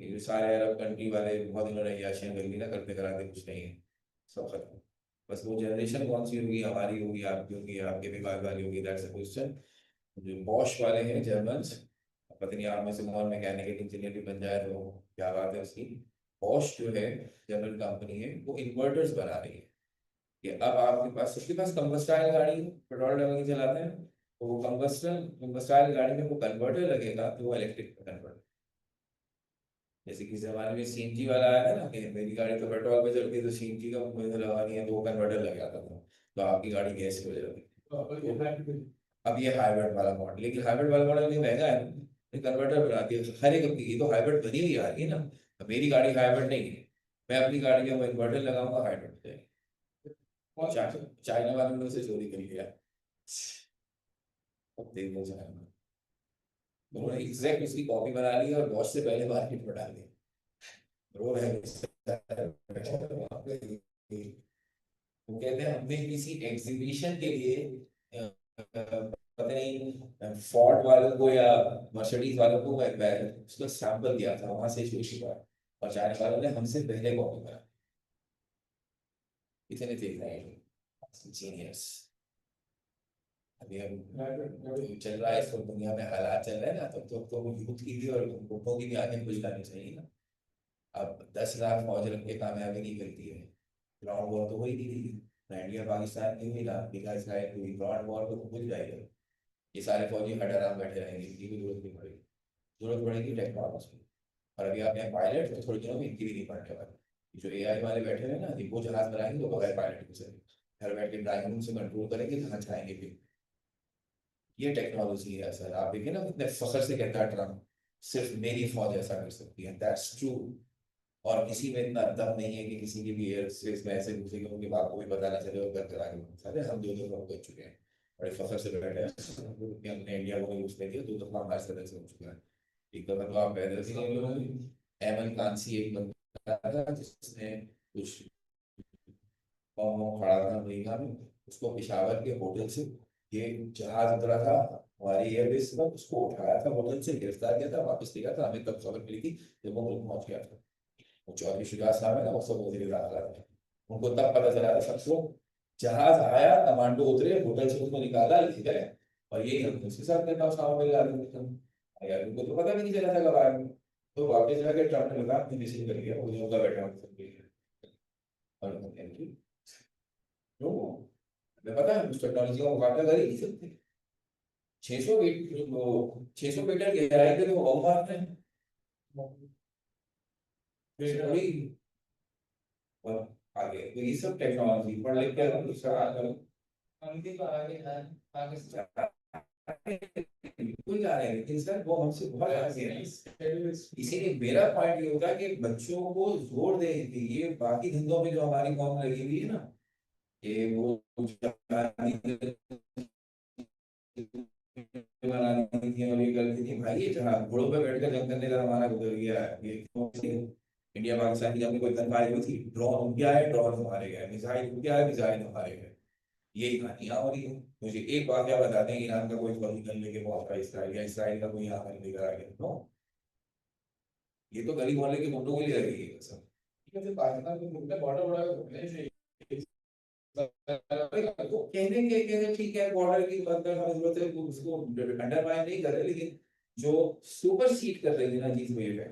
ये सारे अरब कंट्री वाले बहुत इन्होंने याशियां कर ली ना, करते कराते कुछ नहीं है, सब खत्म. बस वो जनरेशन कौन सी होगी, हमारी होगी, आपकी होगी, आपके भी बाद वाली होगी, दैट्स अ क्वेश्चन. जो बॉश वाले हैं जर्मन्स, पता नहीं आप में से कौन मैकेनिकल इंजीनियर भी बन जाए तो क्या बात है उसकी. बॉश जो है जर्मन कंपनी है, वो इन्वर्टर्स बना रही है कि अब आपके पास, सबके पास कंबस्टाइल गाड़ी है, पेट्रोल डाल के चलाते हैं, तो वो कंबस्टाइल गाड़ी में वो कन्वर्टर लगेगा तो वो इलेक्ट्रिक कन्वर्टर. जैसे कि जमाने में सीएनजी वाला आया था ना कि मेरी गाड़ी तो पेट्रोल पे चलती है तो सीएनजी का मुझे लगानी है, तो वो कन्वर्टर लग जाता था, तो आपकी गाड़ी गैस पे चलती. अब ये हाइब्रिड वाला मॉडल, लेकिन हाइब्रिड वाला मॉडल नहीं महंगा है, ये कन्वर्टर बनाती है हर एक अपनी. ये तो हाइब्रिड बनी हुई आ रही है ना. अब मेरी गाड़ी हाइब्रिड नहीं है, मैं अपनी गाड़ी जब इन्वर्टर लगाऊंगा हाइब्रिड हो जाएगी. चाइना वाले ने उसे चोरी कर लिया. अब देखो चाइना, उन्होंने एग्जैक्ट उसकी कॉपी बना ली और बहुत से पहले मार्केट में डाल दी. रो रहे हैं. वो कहते हैं हमने किसी एग्जीबिशन के लिए पता नहीं फोर्ड वालों को या मर्सिडीज वालों को एक बैग उसका सैंपल दिया था, वहां से चूज हुआ और चाइना वालों ने हमसे पहले कॉपी करा. इतने देख रहे हैं जीनियस. अभी अब चल रहा है, तो दुनिया में हालात चल रहे हैं ना, तो यूथ की भी और ग्रुपों की भी आगे कुछ लानी चाहिए ना. अब 10 लाख फौज रख के कामयाबी नहीं करती है. ग्राउंड वॉर तो हो ही नहीं रही ना, इंडिया पाकिस्तान नहीं हुई ना अफ्रीका इसराइल हुई. ग्राउंड वॉर तो भूल जाएगा, ये सारे फौजी हट आराम बैठे रहेंगे, इनकी भी जरूरत नहीं पड़ेगी. जरूरत पड़ेगी टेक्नोलॉजी. और अभी आप यहाँ पायलट तो थोड़े दिनों में इनकी भी नहीं पड़ने वाली. जो एआई वाले बैठे हुए ना, वो जहाज बनाएंगे तो बगैर पायलट के चलेंगे, घर बैठ के ड्राइंग रूम से कंट्रोल करेंगे कहाँ जाएंगे भी. ये टेक्नोलॉजी है सर. आप देखिए ना कितने फखर से कहता है ट्रम्प, सिर्फ मेरी फौज ऐसा कर सकती है. That's true. और किसी में इतना दम नहीं है कि किसी की भी एयर स्पेस में ऐसे घुसेगा उनके बाप को भी पता ना चले और घर कर आगे सारे हम 2 दफा कर चुके हैं. बड़े फखर से बैठे हैं कि हमने इंडिया को यूज कर दिया, 2 दफा हमारे सदस्य से हो चुका है. एक दफा तो आप पैदल ही नहीं लोग. एमन कांसी एक बंदा था जिसने कुछ खड़ा था अमेरिका में, उसको पेशावर के होटल से ये जहाज उतरा था हमारी एयरबेस पर, उसको उठाया था होटल से, गिरफ्तार किया था, वापस लिया था. हमें तब खबर मिली थी जब वो मुल्क पहुंच गया था. वो चौधरी शुजा साहब है ना, वो सब वजीर दाखिला थे, उनको तब पता चला था सबको. जहाज आया, कमांडो उतरे, होटल से उसको निकाला, ले गए. और यही हम उसके साथ करना उसामा बिन लादेन ने. यार उनको तो पता भी नहीं चला था कब आया. तो वापस जाकर ट्रम्प ने कहा फिनिशिंग कर लिया, वो जो बैठा और हमें पता है उस टेक्नोलॉजी का मुकाबला कर ही नहीं सकते। 600 मीटर गहराई पे तो वो मारते हैं, फिर थोड़ी और आगे तो ये सब टेक्नोलॉजी पढ़ लिख के दूसरा करो। हम भी तो आगे है, आगे से बिल्कुल जा रहे हैं, लेकिन सर वो हमसे बहुत आगे है। इसीलिए मेरा पॉइंट ये होता है कि बच्चों को जोर दे कि ये बाकी धंधों में जो हमारी कौम लगी हुई है ना, ये वो बनानी थी और ये करती थी, भाई ये जहाँ घोड़ों पे बैठकर जंग करने का हमारा गुजर गया है। ये इंडिया पाकिस्तान की जंग में कोई तनख्वाही नहीं थी, ड्रोन क्या है, ड्रोन मारे गए, मिसाइल क्या है, मिसाइल मारे गए, यही कहानियां हो रही है। मुझे एक वाक्य बताते हैं, ईरान का कोई फौजी गन लेके पहुंच रहा है इसराइल, या इसराइल का कोई यहाँ पर लेकर आ गया, नो। ये तो गली मोहल्ले के मुंडों के लिए लगी है सब। ठीक है, पाकिस्तान के मुद्दे बॉर्डर बड़ा तो कहने के कहने ठीक है, बॉर्डर की बात करना जरूरत है, वो उसको अंडरमाइन नहीं कर रहे, लेकिन जो सुपर सीट कर रही है ना चीज वेव है,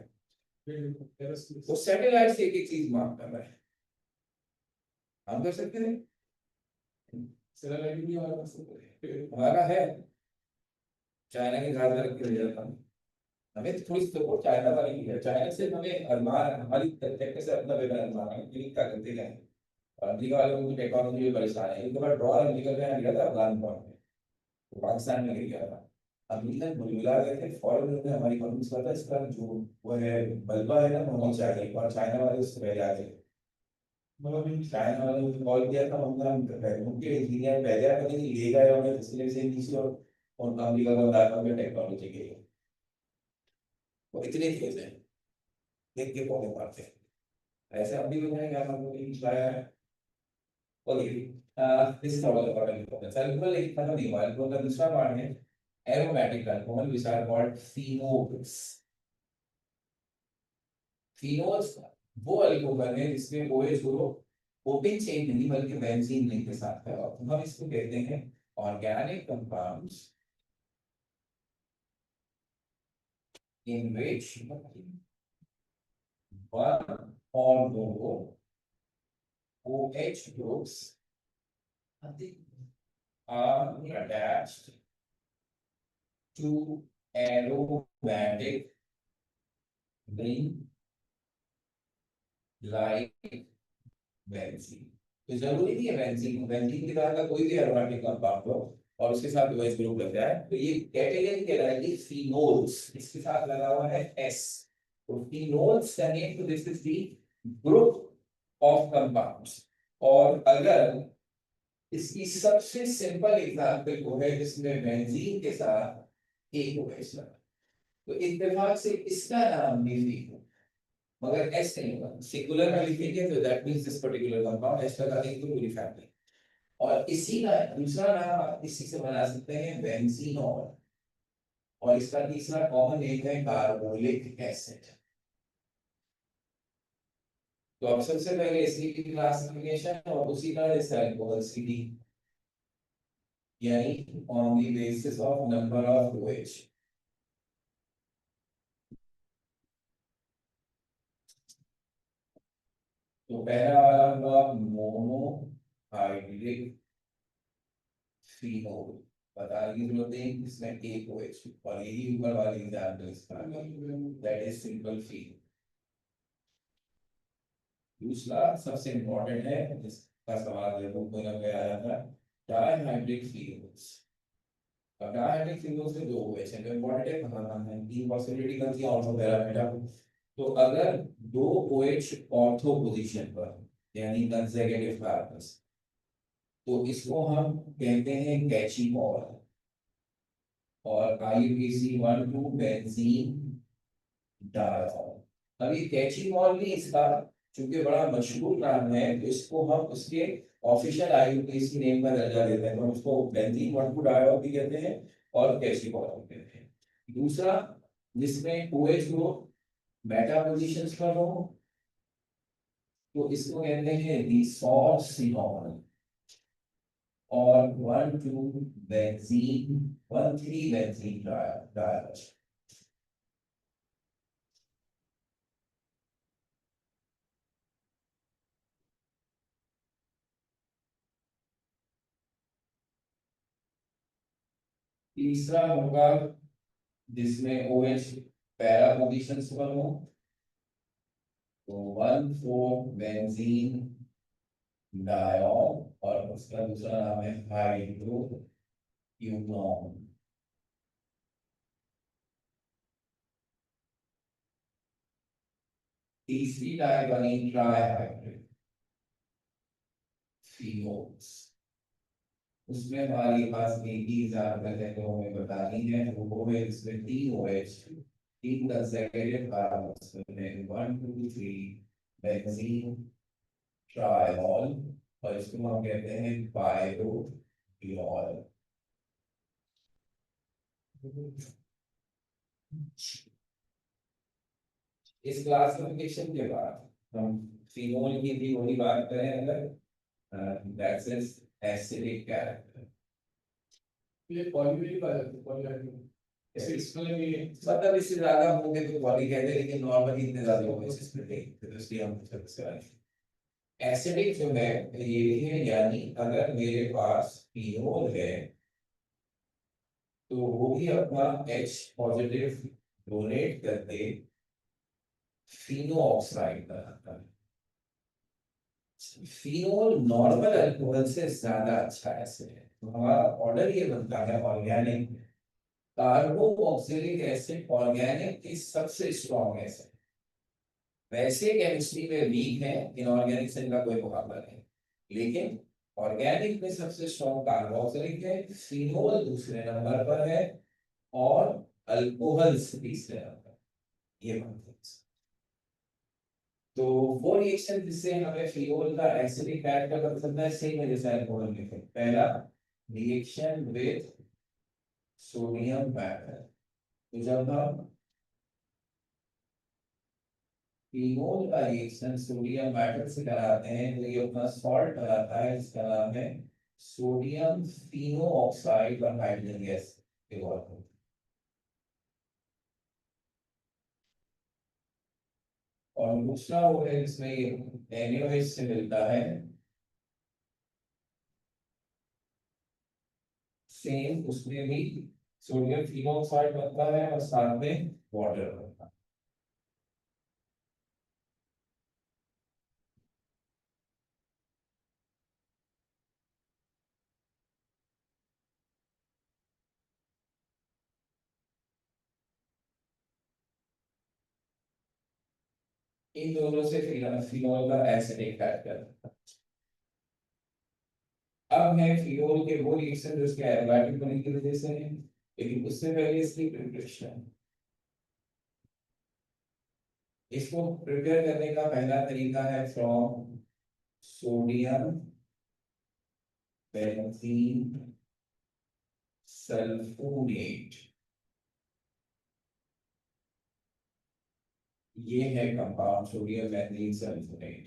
वो सैटेलाइट से एक एक चीज मांग कर रहा है। हम कर सकते हैं, सैटेलाइट भी हमारा है, चाइना के घर रख के ले जाता हूँ। हमें तो थोड़ी सपोर्ट चाइना वाली की है, चाइना से हमें अरमान, हमारी टेक्निक से अपना बेहतर अरमान है, लेकिन क्या करते हैं और अमेरिका वालों को टेक्नोलॉजी में परेशान है। एक बार ड्रोन अमेरिका में गया था अफगानिस्तान में, तो पाकिस्तान में गिर गया था। अमेरिका बुलबुला गए थे, फौरन उन्होंने हमारी कॉन्फ्रेंस करा था, इसका जो वो है बल्बा है ना, होना चाहिए, और चाइना वाले उससे पहले आ गए। चाइना वाले ने कॉल किया था, उनके इंजीनियर पहले आ गए, ले गए उन्हें फैसिलिटी से नीचे, और उनका अमेरिका का दायरा में टेक्नोलॉजी के लिए वो इतने तेज है, देख के पौधे मारते हैं। ऐसे हम भी बताएं क्या हम लोग इंस्पायर है। Okay, this is all about alcohol. Alcohol एक खत्म नहीं हुआ, एल्कोहल का दूसरा पार्ट है aromatic alcohol, which are called phenols. Phenols वो अल्कोहल है जिसमें OH ग्रुप ओपन चेन नहीं बल्कि बेंजीन लिंक के साथ है, और हम इसको कहते हैं organic compounds in which one or more OH groups are attached to aromatic ring like benzene. तो जरूरी नहीं है बेंजीन, बेंजीन के तरह का कोई भी एरोमेटिक कंपाउंड हो और उसके साथ OH ग्रुप लग जाए, तो ये कैटेगरी कहलाएगी फिनोल्स, इसके साथ लगा हुआ है S। तो फिनोल्स का नेम, तो this is the group of compounds. और अगर इसकी सबसे सिंपल एग्जांपल वो है जिसमें बेंजीन के साथ एक OH लगा, तो इत्तेफाक से इसका नाम भी फिनोल, मगर एस नहीं होगा, सिंगुलर में लिखेंगे तो that means this particular compound, S लगा देंगे तो पूरी फैमिली। और इसी का दूसरा नाम आप इसी से बना सकते हैं बेंजीनॉल, और इसका तीसरा कॉमन नेम है कार्बोलिक एसिड। तो अब सबसे पहले एसिड की क्लासिफिकेशन और उसी का जैसा अल्कोहल सीडी, यानी on the basis of number of OH। तो पहला वाला हुआ मोनो हाइड्रिक फिनोल, बताने की जरूरत नहीं, इसमें एक OH, और यही ऊपर वाली एग्जांपल इसका, दैट इज सिंपल फीन। दूसरा सबसे इंपॉर्टेंट है, जिसका सवाल देखो कोई ना कोई आया था, डायहाइड्रिक फिनोल्स। अब डायहाइड्रिक फिनोल्स में दो OH है, तो इंपॉर्टेंट है, कहाँ है, तीन पॉसिबिलिटी करती है ऑर्थो पैरामीटर। तो अगर दो OH ऑर्थो पोजीशन पर, यानी कंसेक्यूटिव कार्बन्स, तो इसको हम कहते हैं कैचीमॉल, और IUPAC 1 2 बेंजीन डायथॉल। अब ये कैचीमॉल नहीं, इसका चूंकि बड़ा मशहूर नाम है तो इसको हम उसके ऑफिशियल IUPAC नेम का दर्जा देते हैं, तो हम उसको बेंजीन 1 2 डायथॉल भी कहते हैं और कैचीमॉल भी कहते हैं। दूसरा, जिसमें OH ग्रुप बेटा पोजीशंस पर हो, तो इसको कहते हैं डिसॉर्सिनॉल, और 1 2 बेंजीन 1 3 बेंजीन डायथॉल। तीसरा होगा जिसमें OH पैरा पोजीशंस पर हो, तो 1,4 बेंजीन डायोल, और उसका दूसरा नाम है हाइड्रोक्यूनोन। तीसरी डाई बनी ट्राइहाइड्रेट फीनोल्स। उसमें हमारे पास एक ही एग्जाम्पल है जो हमें बतानी है, वो है इसमें तीन OH, तीन कंसेक्यूटिव कार्बन्स में 1 2 3 बेंजीन ट्राइऑल, और इसको हम कहते हैं पायरोडिनॉल। इस क्लासिफिकेशन के बाद हम फिनोल की भी वही बात करें, अगर दैट्स एसिडिक कैरेक्टर। ये पॉलीमेरिक आ जाता है, पॉलीहाइड्रोजन ऐसे इसमें भी मतलब इससे ज्यादा होंगे तो पॉली कहते हैं, लेकिन नॉर्मली इतने ज्यादा होंगे सिस्टमेटिक, तो इसलिए हम सबसे एसिडिक जो है ये है, यानी अगर मेरे पास फिनोल है तो वो भी अपना H पॉजिटिव डोनेट करके फिनो ऑक्साइड बनाता है। फिनोल नॉर्मल अल्कोहल से ज्यादा अच्छा एसिड है, तो हमारा ऑर्डर ये बनता है ऑर्गेनिक कार्बोक्सिलिक एसिड, ऑर्गेनिक की सबसे स्ट्रॉन्ग एसिड। वैसे केमिस्ट्री में वीक है, इनऑर्गेनिक से इनका कोई मुकाबला नहीं, लेकिन ऑर्गेनिक में सबसे स्ट्रॉन्ग कार्बोक्सिलिक है, फिनोल दूसरे नंबर पर है, और अल्कोहल तीसरे नंबर। ये बात है। तो वो रिएक्शन जिससे हमें फिनोल का एसिडिक कैरेक्टर पता चलता है, सेम है जैसे अल्कोहल में थे। पहला रिएक्शन विद सोडियम वाटर, तो जब हम फिनोल का रिएक्शन सोडियम वाटर से कराते हैं तो ये अपना सॉल्ट बनाता है, इसका नाम है सोडियम फिनो ऑक्साइड और हाइड्रोजन गैस इवॉल्व होता है। और दूसरा वो है जिसमें ये NaOH से मिलता है, सेम उसमें भी सोडियम फिनो ऑक्साइड बनता है और साथ में वाटर बनता है। इन दोनों से फिनोल का एसिडिक कैरेक्टर। अब है फिनोल के वो रिएक्शन जो उसके एरोमेटिक बनने की वजह से है, लेकिन उससे पहले इसकी प्रिपरेशन। इसको प्रिपेयर करने का पहला तरीका है फ्रॉम सोडियम बेंजीन सल्फोनेट। ये है कंपाउंड सोडियम बेंजीन सल्फोनेट।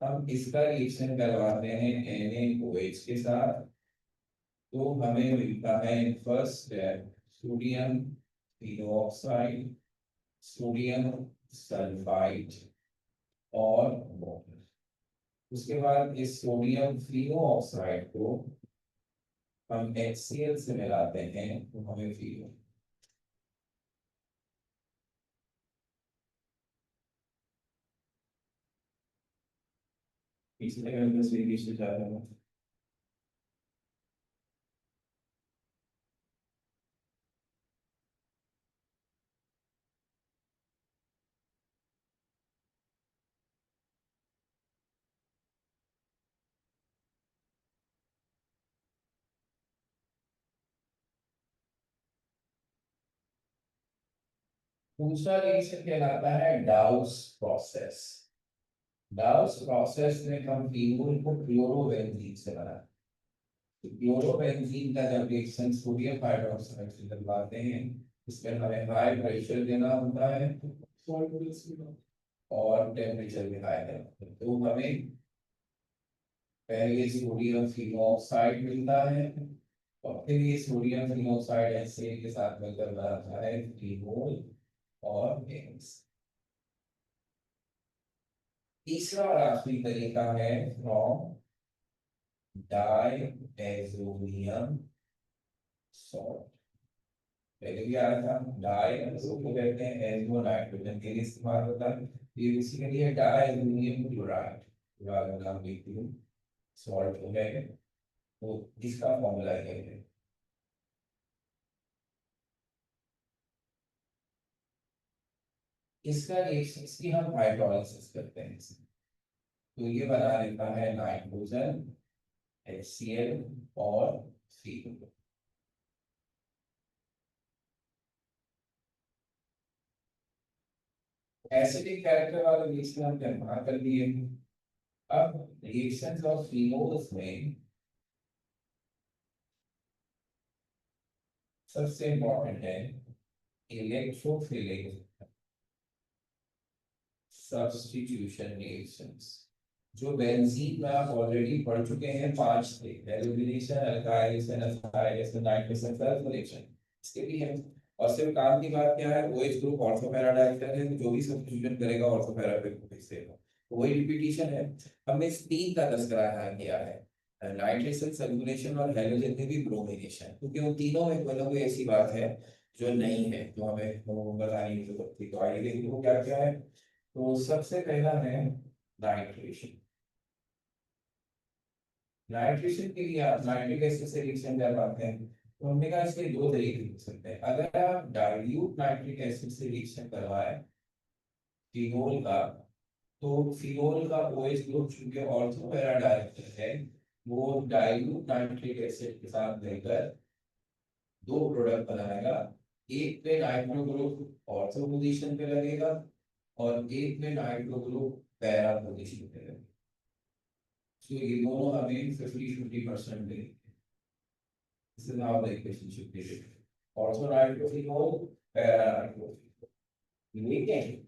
हम इसका रिएक्शन करवाते हैं NaOH के साथ, तो हमें मिलता है first step sodium phenoxide, sodium sulphide और वाटर। उसके बाद इस सोडियम फिनोऑक्साइड को हम HCl से मिलाते हैं तो हमें फिनो। पिछले में बस वेरिएशन जा रहा है। दूसरा रिएक्शन कहलाता है डाउस प्रोसेस। डाउस प्रोसेस में हम फिनोल को क्लोरोबेंजीन से बनाते हैं। तो क्लोरोबेंजीन का जब रिएक्शन सोडियम हाइड्रोक्साइड से करवाते हैं, इसमें हमें हाई प्रेशर देना होता है और टेम्परेचर भी हाई देना होता है। तो हमें पहले सोडियम फिनोऑक्साइड मिलता है और फिर ये सोडियम फिनोऑक्साइड HCl के साथ मिलकर बनाता है फिनोल और बेंज। तीसरा और आखिरी तरीका है फ्रॉम डाइएज़ोनियम सॉल्ट। पहले भी आया था डाई, उसको कहते हैं एल्बो नाइट्रोजन के लिए इस्तेमाल होता है। ये बेसिकली है डाई अमोनियम क्लोराइड, वाला नाम लिखती हूँ, सॉल्ट हो जाएगा। तो इसका फॉर्मूला ये है। इसका रिएक्शन, इसकी हम हाइड्रोलाइसिस करते हैं। तो ये बना लेता है नाइट्रोजन, HCl और CO। एसिडिक कैरेक्टर वाले रिएक्शन हम जमा कर दिए। अब रिएक्शंस ऑफ फिनोल्स में सबसे इम्पोर्टेंट है इलेक्ट्रोफिलिक सब्स्टिट्यूशन रिएक्शंस। जो बेंजीन में आप ऑलरेडी पढ़ चुके हैं, 5 थे, illumination, alkylation, acetylation, nitration, sulphonation. इसके भी है। और सिर्फ काम की बात क्या है, OH ग्रुप ऑर्थोपैरा डाइएस्टर है, तो जो भी सब्स्टिट्यूशन करेगा ऑर्थोपैरा पे फिक्स देगा। तो वही रिपीटिशन है। हमने इस 3 का तस्करा यहाँ किया है, नाइट्रेशन, सल्फोनेशन और हैलोजन में भी ब्रोमिनेशन, क्योंकि उन तीनों में कोई ना कोई ऐसी बात है जो नहीं है, जो हमें बताने की जरूरत थी। तो आइए देखिए वो क्या क्या है। तो सबसे पहला है नाइट्रेशन। नाइट्रेशन के लिए आप नाइट्रिक एसिड से रिएक्शन कर पाते हैं, तो हमने कहा इसके 2 तरीके हो सकते हैं। अगर आप डाइल्यूट नाइट्रिक एसिड से रिएक्शन करवाएं फिनोल का, तो फिनोल का OH ग्रुप चूंकि ऑर्थो पैरा डाइएस्टर है, वो डाइल्यूट नाइट्रिक एसिड के साथ मिलकर 2 प्रोडक्ट बनाएगा। एक पे नाइट्रो ग्रुप ऑर्थो पोजीशन पे लगेगा और एक में नाइट्रो ग्रुप पैरा पोजीशन पे लगेगा। तो ये दोनों हमें 50-50% देंगे। This is how the equation should be written. Also nitrophilol, para-nitrophilol. लेकिन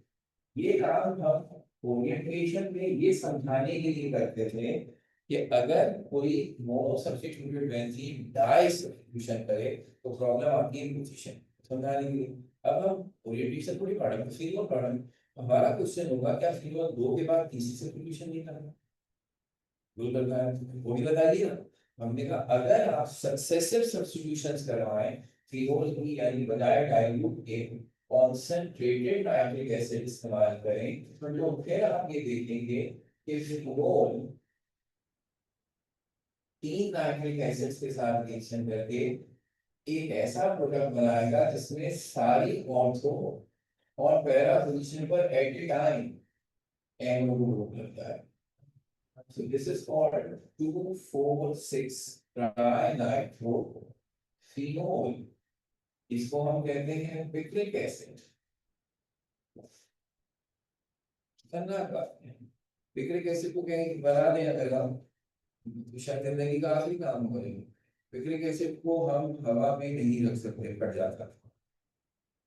ये काम हम ओरिएंटेशन में ये समझाने के लिए करते थे कि अगर कोई mono substituted benzene di substitution करे तो प्रॉब्लम आती है पोजीशन समझाने के लिए। अब हम ओरिएंटेशन थोड़ी पढ़ रहे हैं, फिनोल पढ़ रहे हैं। हमारा क्वेश्चन होगा क्या फिनोल 2 के बाद तीसरी सब्स्टिट्यूशन नहीं करना? बिल्कुल करना है, वो भी बता दिया। हमने कहा अगर आप सक्सेसिव सब्स्टिट्यूशंस करवाएं फिनोल की, यानी बजाय डाइल्यूट के कॉन्सेंट्रेटेड नाइट्रिक एसिड इस्तेमाल करें, तो फिर आप ये देखेंगे कि फिनोल 3 नाइट्रिक एसिड्स के साथ रिएक्शन करके एक ऐसा प्रोडक्ट बनाएगा जिसमें सारी ऑर्थो और पैरा पोजीशन पर at a time NO group लगता है। So this is called 2,4,6-trinitrophenol। इसको हम कहते हैं पिक्रिक एसिड। पिक्रिक एसिड को कहीं बना दें अगर हम, शायद जिंदगी का आखिरी काम करेंगे। पिक्रिक एसिड को हम हवा में नहीं रख सकते, फट जाता।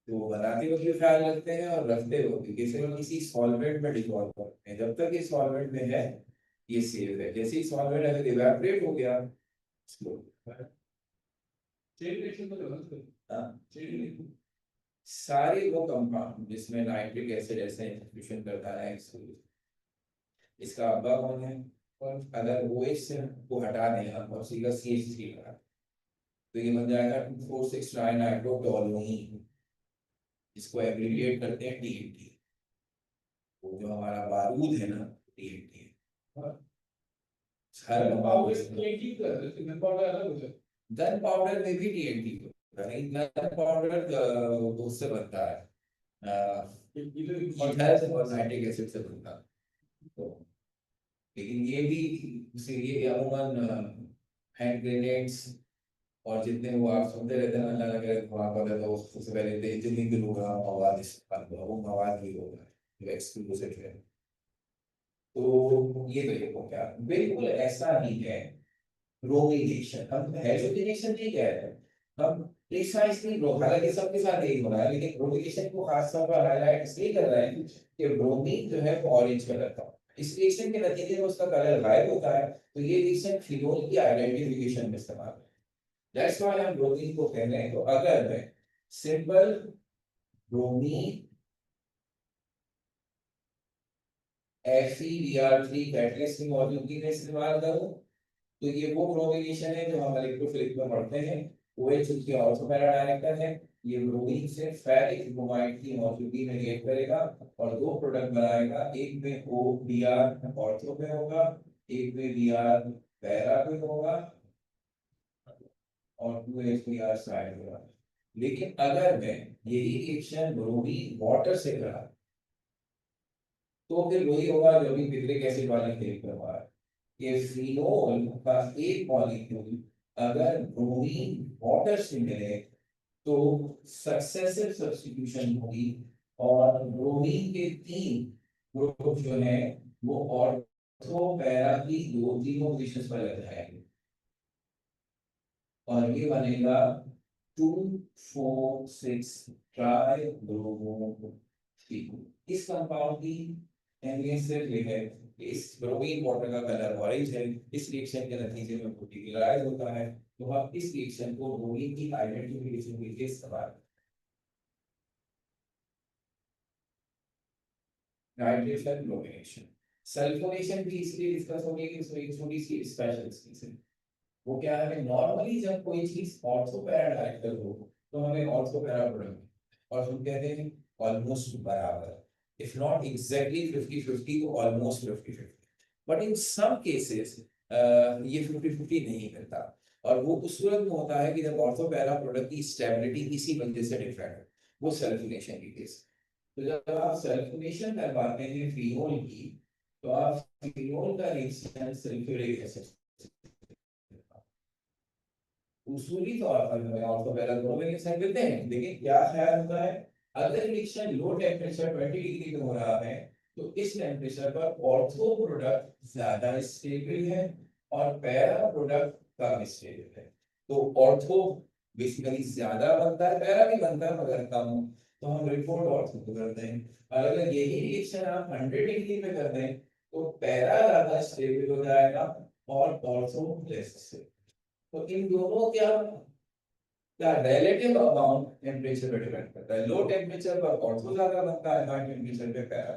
तो बनाते वक्त भी ख्याल रखते हैं और रखते वक्त किसी सॉल्वेंट में डिसॉल्व करते हैं। जब तक ये सॉल्वेंट में है ये सेफ है। जैसे ही सॉल्वेंट अगर इवेपोरेट हो गया, सारे वो कंपाउंड जिसमें नाइट्रिक एसिड ऐसे इंट्रोड्यूशन करता है, इसका अब्बा कौन है? और अगर OH से को हटा दें और सीधा CH3 लगा, तो ये बन जाएगा 2,4,6-ट्राइनाइट्रोटोलुइन, इसको एब्रिविएट करते हैं TNT। वो जो हमारा बारूद है ना, TNT हर गन पाउडर में भी TNT होता है। गन पाउडर उससे बनता है, नाइट्रिक एसिड से बनता है। तो लेकिन ये भी ये अमूमन हैंड ग्रेनेड्स और जितने वो आप सुनते रहते हैं ना, अगर वहाँ पर तो सबसे पहले जितनी होगा आवाज, वो आवाज भी होगा जो एक्सक्लूसिव है। तो ये देखो क्या बिल्कुल ऐसा ही है ब्रोमिनेशन। हम हेलोजिनेशन नहीं कह रहे, हम प्रिसाइजली हालांकि सबके साथ यही हो रहा है, लेकिन ब्रोमिनेशन को खास तौर पर हाईलाइट इसलिए कर रहे हैं कि ब्रोमीन जो है वो ऑरेंज कलर का, इस रिएक्शन के नतीजे में उसका कलर गायब होता है। तो ये रिएक्शन फिनोल की आइडेंटिफिकेशन में इस्तेमाल है। दैट्स व्हाई हम ब्रोमीन को कह रहे हैं। तो अगर मैं सिंपल ब्रोमीन FeBr3 कैटलिस्ट की मौजूदगी में इस्तेमाल करूं, तो ये वो ब्रोमिनेशन है जो हम इलेक्ट्रोफिलिक में पढ़ते हैं। OH उसके ऑर्थो पैरा डायरेक्टर है, ये ब्रोमीन से फेरिक ब्रोमाइड की मौजूदगी में रिएक्ट करेगा और दो प्रोडक्ट बनाएगा, एक में OBr ऑर्थो पे होगा, एक में Br पैरा पे होगा और 2HBr साइड होगा। लेकिन अगर मैं यही रिएक्शन ब्रोमीन वाटर से करा तो फिर वही होगा जो भी पिछले एसिड वाले खेल करवा है कि फिनोल का एक मॉलिक्यूल अगर ब्रोमीन वाटर से मिले तो सक्सेसिव सब्स्टिट्यूशन होगी और ब्रोमीन के 3 ग्रुप जो है वो ऑर्थो पैरा की तीनों पोजीशंस पर लग जाएंगे और ये बनेगा 2,4,6 ट्राई ब्रोमो 3। इस कंपाउंड की अहमियत सिर्फ ये है कि इस ब्रोमीन वाटर का कलर ऑरेंज है, इस रिएक्शन के नतीजे में पोलिमराइज होता है, तो आप इस रिएक्शन को ब्रोमीन की आइडेंटिफिकेशन के लिए इस्तेमाल नाइट्रेशन ब्रोमिनेशन। सल्फोनेशन भी इसलिए डिस्कस होगी कि उसमें एक छोटी सी स्पेशल चीज है, वो क्या है, नॉर्मली जब कोई चीज ऑर्थो पैरा डायरेक्टर हो तो हमें ऑर्थो पैरा प्रोडक्ट और हम कहते हैं ऑलमोस्ट बराबर, if not exactly 50-50 तो almost 50-50, but in some cases ये 50-50 नहीं करता और वो उस सूरत में होता है कि जब ऑर्थो पैरा प्रोडक्ट की स्टेबिलिटी इसी वजह से डिफरेंट है, वो सल्फोनेशन की केस। तो जब आप सल्फोनेशन करवाते हैं फिनोल की तो आप फिनोल का रिएक्शन सल्फ्यूरिक एसिड उसूली तौर पर हमें ऑर्थो पैरा दोनों में रिएक्शन करते हैं, लेकिन क्या ख्याल होता है अगर रिएक्शन लो टेम्परेचर 20 डिग्री पे हो रहा है तो इस टेम्परेचर पर ऑर्थो प्रोडक्ट ज्यादा स्टेबल है और पैरा प्रोडक्ट कम स्टेबल है। तो ऑर्थो बेसिकली ज्यादा बनता है, पैरा भी बनता है मगर कम, तो हम रिपोर्ट ऑर्थो को करते हैं। और अगर यही रिएक्शन आप 100 डिग्री पे कर दें तो पैरा ज्यादा स्टेबल हो जाएगा और ऑर्थो लेस स्टेबल। तो इन दोनों क्या रिलेटिव अमाउंट टेम्परेचर पे डिपेंड करता है, लो टेम्परेचर पर ऑर्थो ज्यादा बनता है, हाई टेम्परेचर पे पैरा।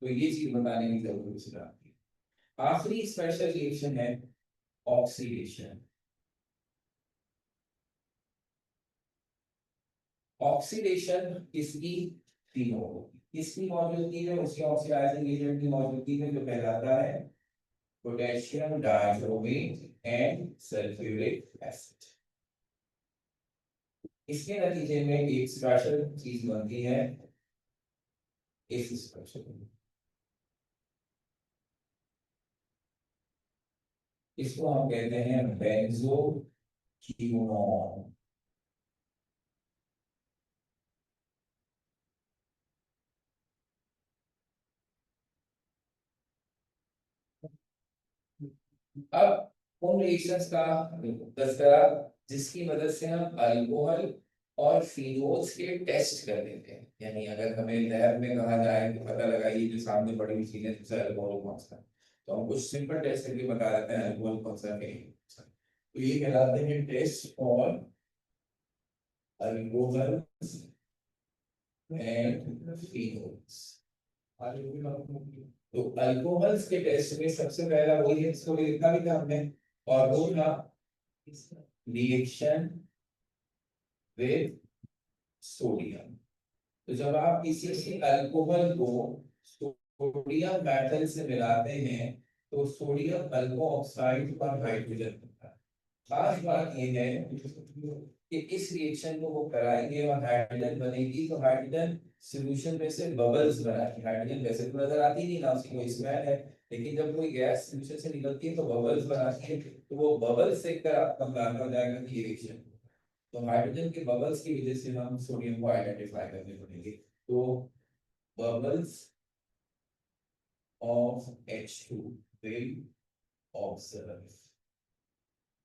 तो ये चीज बताने की जरूरत है। आखिरी स्पेशल रिएक्शन है ऑक्सीडेशन। ऑक्सीडेशन किसकी, तीनों किसकी मौजूदगी में, उसके ऑक्सीडाइजिंग एजेंट की मौजूदगी में, जो कहलाता है potassium dichromate and sulphuric acid. इसके नतीजे में एक स्पेशल चीज बनती है, इस स्पेशल इसको हम कहते हैं बेंजोक्विनोन। अब उन रिएक्शंस का तस्करा जिसकी मदद से हम अल्कोहल और फिनोल्स के टेस्ट कर लेते हैं, यानी अगर हमें लैब में कहा जाए कि पता लगाइए जो सामने पड़ी हुई चीजें सबसे अल्कोहल कौन सा है, तो हम कुछ सिंपल टेस्ट करके बता देते हैं अल्कोहल कौन सा है। तो ये कहलाते हैं टेस्ट और अल्कोहल एंड फिनोल्स। तो अल्कोहल्स के टेस्ट में सबसे पहला वही है जिसको भी लिखा भी था हमने, और वो था रिएक्शन विद सोडियम। तो जब आप किसी अल्कोहल को सोडियम मेटल से मिलाते हैं तो सोडियम अल्को ऑक्साइड पर हाइड्रोजन बनता है। खास बात यह है कि इस रिएक्शन को वो कराएंगे और हाइड्रोजन बनेगी, तो हाइड्रोजन सॉल्यूशन में से बबल्स बनाएगी। हाइड्रोजन वैसे तो नजर आती नहीं ना, उसकी कोई स्मेल है, लेकिन जब कोई गैस सॉल्यूशन से निकलती है तो बबल्स बनाती है, तो वो बबल्स देखकर आपका प्लान हो जाएगा कि ये रिएक्शन। तो हाइड्रोजन के बबल्स की वजह से हम सोडियम को आइडेंटिफाई करने पड़ेंगे। तो bubbles of H2 will observe।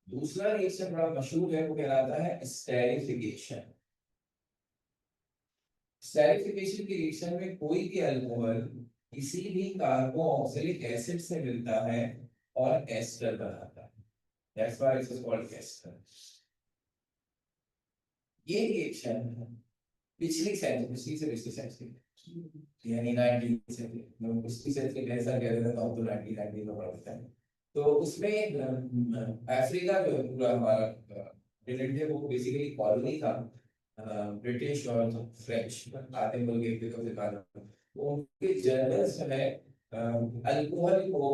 दूसरा रिएक्शन बड़ा मशहूर है, वो कहलाता है स्टेरिफिकेशन। स्टेरिफिकेशन की रिएक्शन में कोई भी अल्कोहल किसी भी कार्बोक्सिलिक एसिड से मिलता है और एस्टर बनाता है, that's why it is called ester. ये रिएक्शन पिछली सेंचुरी से पिछली सेंचुरी यानी 19 से पिछली सेंचुरी में ऐसा कह रहे थे तो 1990 में पढ़ा था। तो उसमें अफ्रीका जो पूरा हमारा कॉन्टिनेंट है वो बेसिकली कॉलोनी था ब्रिटिश और फ्रेंच आते मुल्क एक दूसरे के कारण, वो उनके जर्नल्स में अल्कोहल को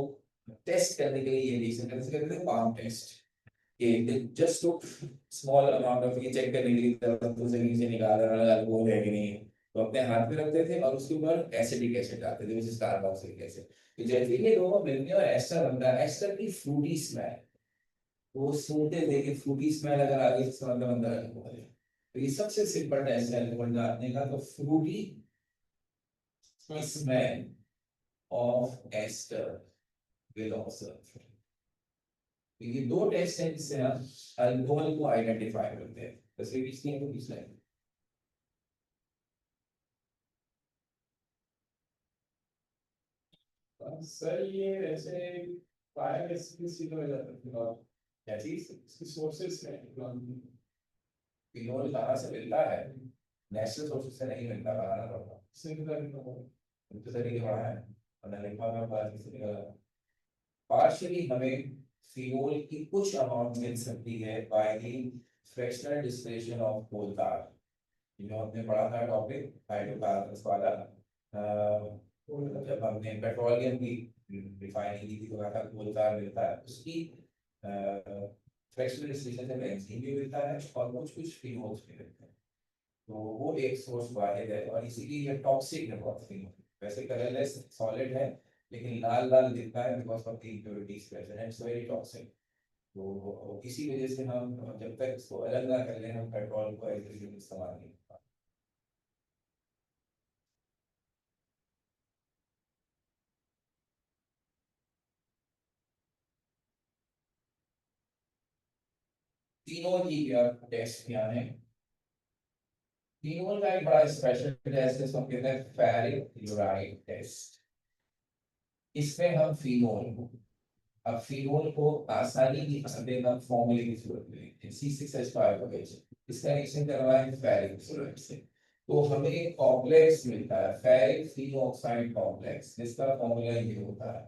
टेस्ट करने के लिए ये रीजन करते थे पाम टेस्ट, कि just to small amount of ये चेक करने के लिए तो जमीन से निकाल रहा है अल्कोहल है कि नहीं, तो अपने हाथ में रखते थे और उसके ऊपर एसिडिक एसिड डालते थे, विच इज कार्बोक्सिलिक एसिड। तो जैसे ये दोनों मिलते हैं और एस्टर बनता है, एस्टर की फ्रूटी स्मेल, वो सूंघते थे कि फ्रूटी स्मेल अगर आ गई तो इसका मतलब अंदर अल्कोहल है। तो ये सबसे सिंपल टेस्ट है अल्कोहल डालने का, तो fruity smell of ester will observe. तो ये दो टेस्ट हैं जिससे हम अल्कोहल को आइडेंटिफाई करते हैं। वैसे भी इसकी तो किस लाइन सर ये ऐसे फायर एसपीसी में जाता है फिलहाल, क्या चीज इसकी सोर्सेस क्या है फिलहाल? फिनोल कहाँ से मिलता है? नेचुरल सोर्सेज से नहीं मिलता, बनाना पड़ता सिंथेटिक हो तो तरीके बड़ा है और लिखा में बात किसी निकला पार्शियली हमें फिनोल की कुछ अमाउंट मिल सकती है by the fractional distillation of coal tar, जो हमने पढ़ा था टॉपिक हाइड्रोकार्बन्स वाला, जब हमने पेट्रोलियम की रिफाइनिंग की थी तो कहा था कोल tar मिलता है, उसकी फ्रैक्शनल डिस्टिलेशन से बेंजीन भी मिलता है और कुछ कुछ फिनोल्स भी मिलते हैं। तो वो एक सोर्स वाहिद है और इसीलिए ये टॉक्सिक है बहुत फिनोल, वैसे कलरलेस सॉलिड है लेकिन लाल लाल दिखता है because of the impurities present, it's very toxic. तो इसी वजह से हम जब तक इसको अलग ना कर लें हम पेट्रोल को एज इस्तेमाल नहीं कर पाते। तीनों की क्या टेस्ट क्या है? तीनों का एक बड़ा स्पेशल टेस्ट है, इसको कहते हैं फेरिक क्लोराइड टेस्ट। इसमें हम फिनोल, अब फिनोल को आसानी की देना फॉर्मूले की जरूरत नहीं, C6H5OH, इसका रिएक्शन करना है फेरिक क्लोराइड से, तो हमें एक कॉम्प्लेक्स मिलता है फेरिक फिनोक्साइड कॉम्प्लेक्स, जिसका फॉर्मूला ये होता है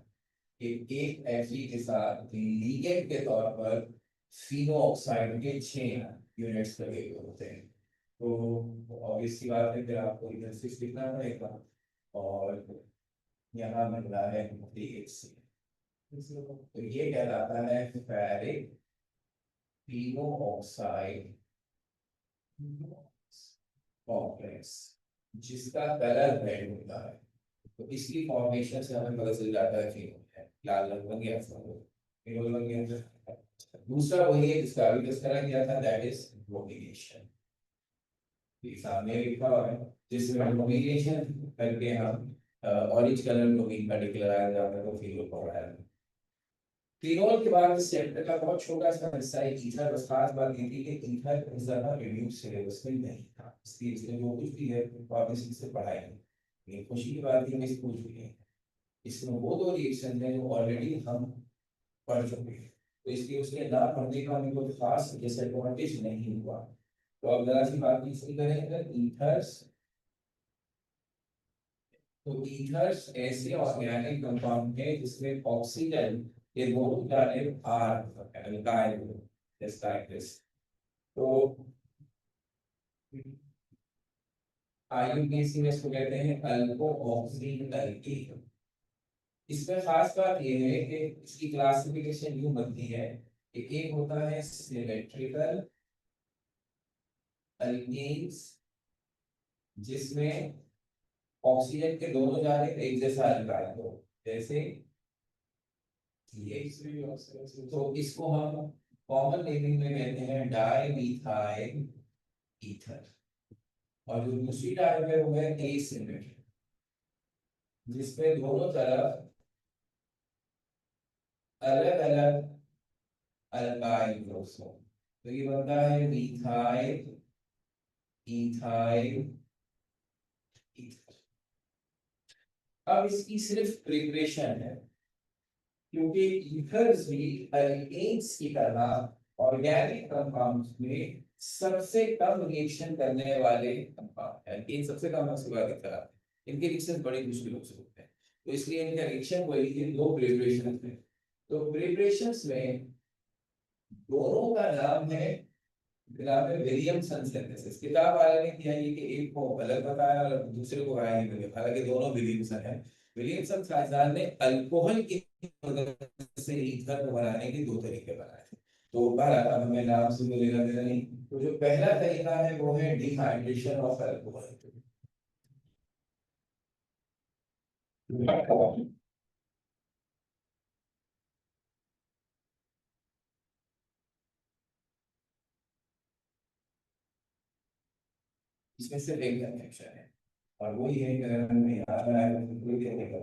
कि एक Fe के साथ लिगेंड के तौर पर फिनोक्साइड के 6 यूनिट्स लगे हुए होते हैं। तो ऑब्वियस सी बात है, फिर आपको इधर 6 लिखना पड़ेगा और यहाँ मिल रहा है 3 तो ये कहलाता है फेरिक फिनोक्साइड कॉम्प्लेक्स, जिसका कलर रेड होता है। तो इसकी फॉर्मेशन से हमें पता चल जाता है फिनोल है, लाल रंग बन गया फिनोल बन गया। दूसरा वही है जिसका अभी डिस्कस किया था, दैट इज ब्रोमिनेशन, सामने लिखा हुआ है जिसमें ब्रोमिनेशन करके हम ऑरेंज कलर ब्रोमीन का डिक्लेयर जाता है तो फिनोल पड़ा है। फिनोल के बाद इस चैप्टर का बहुत छोटा सा हिस्सा है ईथर, बस खास बात ये थी कि ईथर ज्यादा रिड्यूस सिलेबस में नहीं था, इसलिए इसमें जो कुछ भी है वो आप इसी से पढ़ाई नहीं। लेकिन खुशी की बात है इसमें कुछ भी नहीं, इसमें वो दो रिएक्शन है जो ऑलरेडी हम पढ़ चुके हैं, तो इसलिए उसके ना पढ़ने का हमें कोई खास डिसएडवांटेज नहीं हुआ। तो अब जरा सी बात इसकी करेंगे ईथर्स, तो ईथर्स ऐसे ऑर्गेनिक कंपाउंड है जिसमें ऑक्सीजन ये दोनों जाने are alkyl just like this, तो आईयूपीएसी में इसको कहते हैं अल्को ऑक्सीजन एल्कीन। इसमें खास बात ये है कि इसकी क्लासिफिकेशन यूं बनती है कि एक होता है सिमेट्रिकल अल्कीन्स जिसमें ऑक्सीजन के दोनों जाने एक जैसा अल्काइल हो, जैसे ये, तो इसको हम कॉमन नेमिंग में कहते हैं डाइमीथाइल ईथर। और जो दूसरी टाइप है वो है एसिमेट्रिक, जिसमें दोनों तरफ अलग अलग अल्काइल ग्रुप्स हो, तो ये बनता है मिथाइल इथाइल ईथर। अब इसकी सिर्फ प्रिपरेशन है, क्योंकि ईथर्स भी अल्केन्स की तरह ऑर्गेनिक कंपाउंड्स में सबसे कम रिएक्शन करने वाले कंपाउंड है, अल्केन सबसे कम ऑक्सीजन तरह है, इनके रिएक्शन बड़े मुश्किल हो सकते हैं, तो इसलिए इनका रिएक्शन वही है, दो प्रिपरेशन है। तो प्रिपरेशंस में दोनों का नाम है किताब में विलियमसन सिंथेसिस, किताब वाले ने किया ये कि एक को अलग बताया और दूसरे को आया ही नहीं, हालांकि दोनों विलियमसन है। विलियमसन साइंसदान ने अल्कोहल की मदद से ईथर को बनाने के दो तरीके बनाए थे। तो बहरहाल अब हमें नाम से मिलेगा नहीं। तो जो पहला तरीका है वो है डिहाइड्रेशन ऑफ अल्कोहल। इसमें सिर्फ एक कंडीशन है और वो ये है कि अगर हमें याद आया तो कोई देने का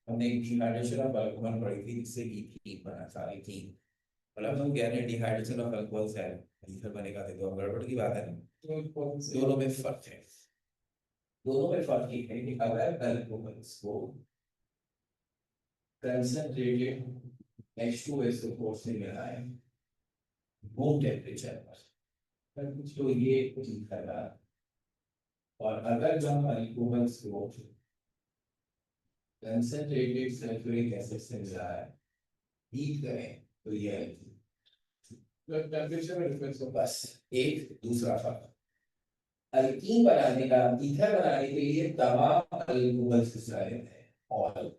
हमने एक डिहाइड्रेशन ऑफ अल्कोहल पढ़ी थी जिससे ईथीन बना था, ईथीन। मतलब हम कह रहे हैं डिहाइड्रेशन ऑफ अल्कोहल से ईथर बनेगा, तो गड़बड़ की बात है ना। दोनों में फर्क है। दोनों में फर्क ये है कि अगर अल्कोहल्स को कंसंट्रेटेड H2SO4 से मिलाएं रूम टेम्परेचर पर तो ये ईथर का, और अगर हम अल्कोहल्स को कंसंट्रेटेड सल्फ्यूरिक एसिड से मिलाएं हीट करें तो ये टेम्परेचर में डिफरेंस होगा। बस एक दूसरा फर्क। अल्कीन बनाने का, ईथर बनाने के लिए तमाम अल्कोहल्स चाहिए थे, और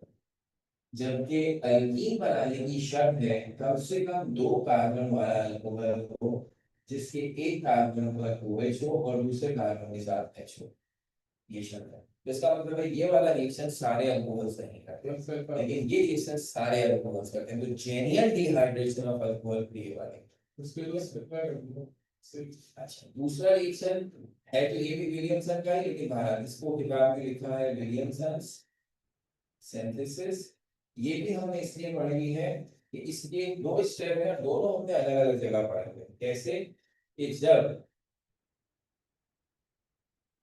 जबकि अल्कीन बनाने की शर्त है कम से कम दो कार्बन वाला अल्कोहल हो जिसके एक कार्बन पर OH हो और दूसरे कार्बन के साथ H हो, ये शर्त है। इसका मतलब है ये वाला रिएक्शन सारे अल्कोहल्स नहीं करते, लेकिन ये रिएक्शन सारे अल्कोहल्स करते हैं। तो जेन्युइन डिहाइड्रेशन ऑफ अल्कोहल ये वाले। उसके लिए अच्छा, दूसरा रिएक्शन है तो ये भी विलियमसन का ही, लेकिन भारत इसको किताब में लिखा है विलियमसन सिंथेसिस। ये भी हमने इसलिए पढ़ी है कि इसके दो स्टेप है, दोनों हमने अलग अलग जगह पढ़े हुए। कैसे कि जब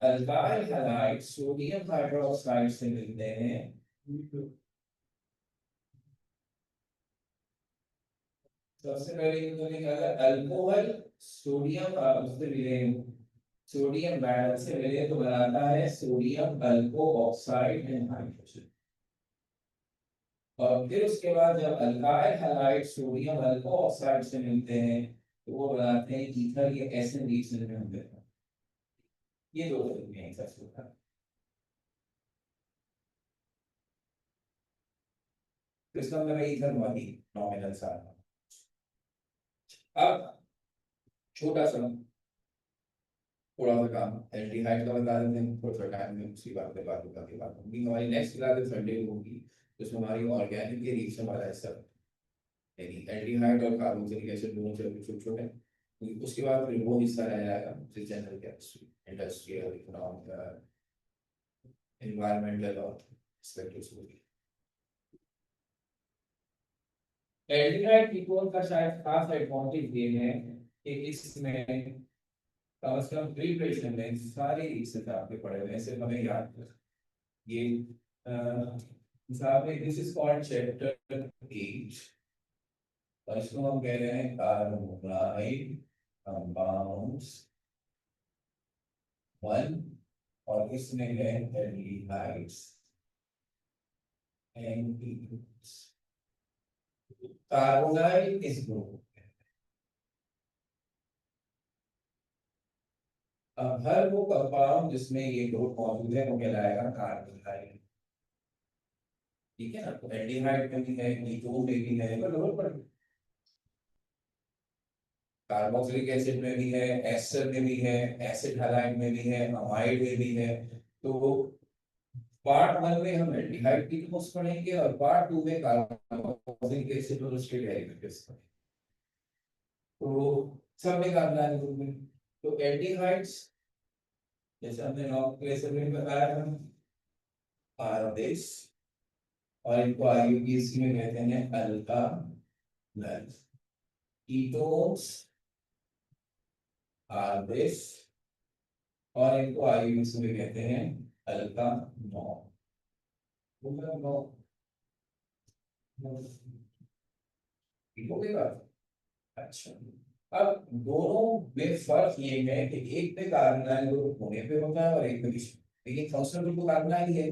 अल्काइल हैलाइड सोडियम हाइड्रोक्साइड से मिलते हैं सबसे पहले ये तो निकाला अल्कोहल सोडियम उससे मिले, सोडियम बैलेंस से मिले तो बनाता है सोडियम अल्को ऑक्साइड एंड हाइड्रोजन। और फिर उसके बाद जब अल्काइल हैलाइड सोडियम अल्को ऑक्साइड से मिलते हैं तो वो बनाते हैं ईथर, ये एसिड रिएक्शन में होते हैं। ये दो तरीके हैं सबसे होता है। तो इसका मतलब ईथर वही नॉमिनल सा। अब छोटा सा थोड़ा सा काम एल्डिहाइड का बता देते हैं, थोड़ा सा टाइम में उसी बात पे बात होगी। हमारी नेक्स्ट क्लास संडे को होगी, उसमें हमारी ऑर्गेनिक के रिएक्शन वाला है सब, यानी एल्डिहाइड और कार्बोक्सिलिक एसिड दोनों चल छोटे छोटे। उसके बाद फिर वो हिस्सा रह जाएगा general chemistry, industrial, economic, environmental और स्पेक्ट्रोस्कोपी। एल्डिहाइड कीटोन का शायद खास एडवांटेज ये है कि इसमें कम से कम प्रिपरेशन में सारे एक साथ आपके पड़े हुए हैं, सिर्फ हमें याद कर ये हिसाब में। दिस इज कॉल्ड चैप्टर 8 और इसको हम कह रहे हैं कार्बोनाइड कंपाउंड्स 1, और इसमें है एल्डिहाइड्स एंड कीटोन्स। कार्बोनाइड इस ग्रुप, अब हर वो कंपाउंड जिसमें ये ग्रुप मौजूद है वो कहलाएगा कार्बोनाइड। ठीक है ना, तो एल्डिहाइड में भी है, कीटोन में भी है, कार्बोक्सिलिक एसिड में भी है, एस्टर में भी है, एसिड हैलाइड में भी है, अमाइड में भी है। तो पार्ट 1 में हम एल्डिहाइड कीटोन्स पढ़ेंगे और पार्ट 2 में कार्बोक्सिलिक एसिड और उसके डेरिवेटिव्स पढ़ेंगे। तो सब में कार्बोनाइल ग्रुप में, तो एल्डिहाइड्स जैसे हमने नॉमेनक्लेचर में बताया था आर बेस, और इनको IUPAC में कहते हैं अल्कानल। कीटोन्स आर बेस और इनको IUPAC में कहते हैं अल्कानॉल। ठीक हो गई बात। अच्छा, अब दोनों में फर्क ये है कि एक पे कार्बोनाइल ग्रुप होने पे होता है और एक पे नहीं, लेकिन फंक्शनल ग्रुप तो कार्बोनाइल है।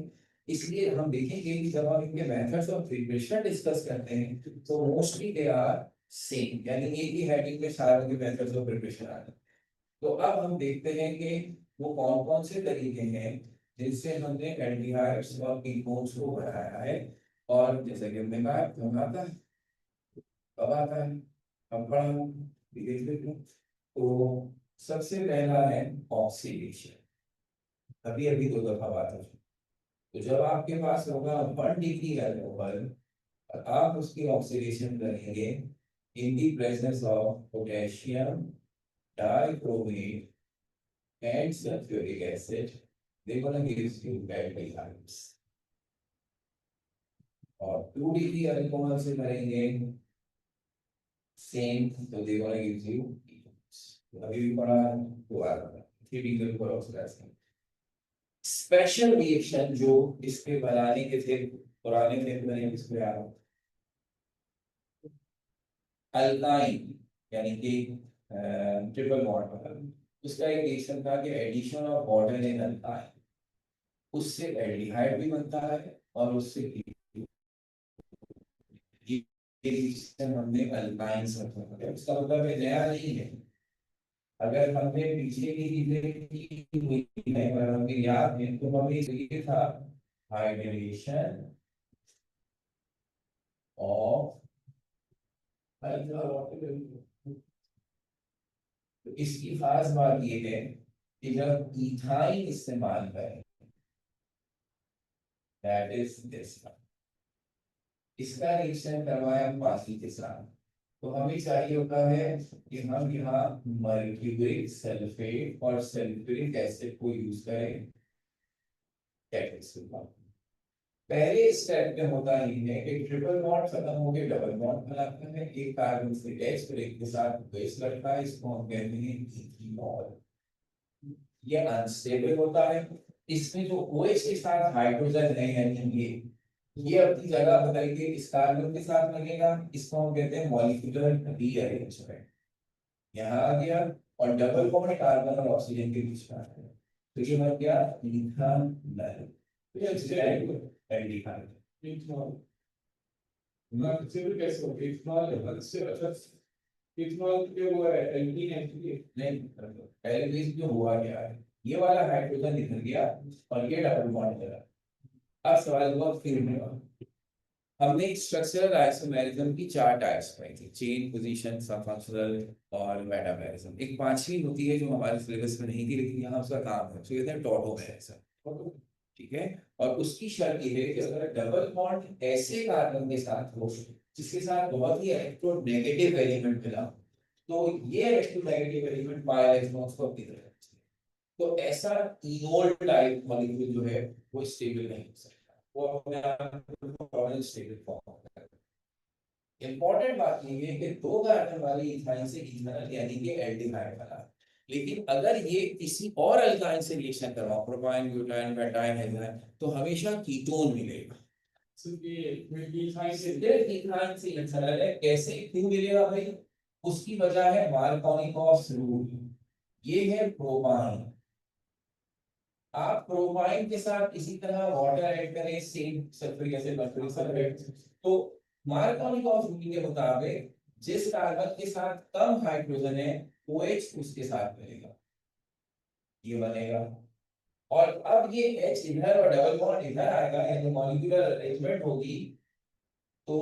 इसलिए हम देखेंगे कि जब हम इनके मेथड्स ऑफ प्रिपरेशन डिस्कस करते हैं तो मोस्टली दे आर सेम, यानी एक ही हेडिंग में सारे के मेथड्स ऑफ प्रिपरेशन आ जाते हैं। तो अब हम देखते हैं कि वो कौन कौन से तरीके हैं जिनसे हमने एल्डिहाइड्स और कीटोन्स को बनाया है। और जैसे कि हमने कहा कब आता है, कब आता है, कब पढ़ा है, ये देख लेते हैं। तो सबसे पहला है ऑक्सीडेशन। अभी अभी दो दफा बात है। तो जब आपके पास होगा 1 डिग्री अल्कोहल और आप उसकी ऑक्सीडेशन करेंगे in the presence of potassium dichromate and sulfuric acid, they're gonna give you aldehydes. और 2 डिग्री अल्कोहल से करेंगे सेम, तो they're gonna give you ketones. तो अभी भी पढ़ा है दोबारा 3 degree alcohol oxidise. Special reaction जो इसके बनाने के थे पुराने थे बने इसमें आ अल्काइन यानी कि ट्रिपल बॉन्ड, उसका एक रिएक्शन था कि addition of water in alkyne, उससे एल्डिहाइड भी बनता है और उससे ये रिएक्शन हमने अल्काइन से किया। इसका मतलब है नया नहीं है। अगर हमने पीछे की चीजें की हुई है अगर हमें याद है तो हमें ये था हाइड्रेशन ऑफ। तो इसकी खास बात ये है कि जब इथाइन इस्तेमाल करें, दैट इज दिस, इसका रिएक्शन करवाया पानी के साथ, तो हमें चाहिए होता है कि हम यहाँ मर्क्यूरिक सल्फेट और सल्फ्यूरिक एसिड को यूज करें कैटेलिस्ट का। पहले स्टेप में होता ही है कि ट्रिपल बॉन्ड खत्म हो गए डबल बॉन्ड बनाते हैं, एक कार्बन से एच फिर एक के साथ बेस लगता है, इसको हम कहते हैं इथेनॉल। ये अनस्टेबल होता है, इसमें जो OH के साथ हाइड्रोजन है यानी ये अपनी जगह बदल के इस कार्बन के साथ लगेगा, इसको हम कहते हैं मॉलिक्यूलर रीअरेंजमेंट। यहाँ आ गया और डबल बॉन्ड कार्बन और ऑक्सीजन के बीच में आ गया, तो ये बन गया इथानॉल। एल्डिहाइड सिर्फ कैसे हो इथेनॉल से अच्छा इथेनॉल जो हुआ है एल्कीन एक्चुअली नहीं, पहले बेस जो हुआ क्या है, ये वाला हाइड्रोजन निकल गया और ये डबल बॉन्ड चला। अब सवाल हुआ फिर में हमने स्ट्रक्चरल आइसोमेरिज्म की 4 टाइप्स पाई थी, चेन पोजीशन सब फंक्शनल और मेटामेरिज्म। एक पांचवी होती है जो हमारे सिलेबस में नहीं थी लेकिन यहाँ उसका काम है, तो कहते हैं टॉटोमेरिज्म। ठीक है, और उसकी शर्त ये है कि अगर डबल बॉन्ड ऐसे कार्बन के साथ हो जिसके साथ बहुत ही इलेक्ट्रोनेगेटिव एलिमेंट मिला, तो ये इलेक्ट्रोनेगेटिव एलिमेंट बाय इलेक्ट्रॉन्स को अपनी तरफ खींचते हैं। तो ऐसा इनोल टाइप मॉलिक्यूल जो है वो स्टेबल नहीं हो सकता, वो अपने आप को स्टेबल फॉर्म करता है। इंपॉर्टेंट बात ये है कि 2 कार्बन वाली इथाइन से इथेनॉल यानी कि एल्डिहाइड बना, लेकिन अगर ये किसी और अल्काइन से रिएक्शन करवाओ प्रोपाइन ब्यूटाइन पेंटाइन हेक्साइन तो हमेशा कीटोन मिलेगा। इथाइन से इथेनॉल है, कैसे क्यों मिलेगा भाई, उसकी वजह है मार्कोनिकॉफ रूल। ये है प्रोपाइन, आप प्रोपाइन के साथ इसी तरह वाटर ऐड करें same sulphuric acid mercuric sulphate, तो मार्कोनिकॉफ रूल के मुताबिक जिस कार्बन के साथ कम हाइड्रोजन है OH उसके साथ मिलेगा, ये बनेगा। और अब ये H इधर और डबल बॉन्ड इधर आएगा यानी मॉलिक्यूलर अरेंजमेंट होगी, तो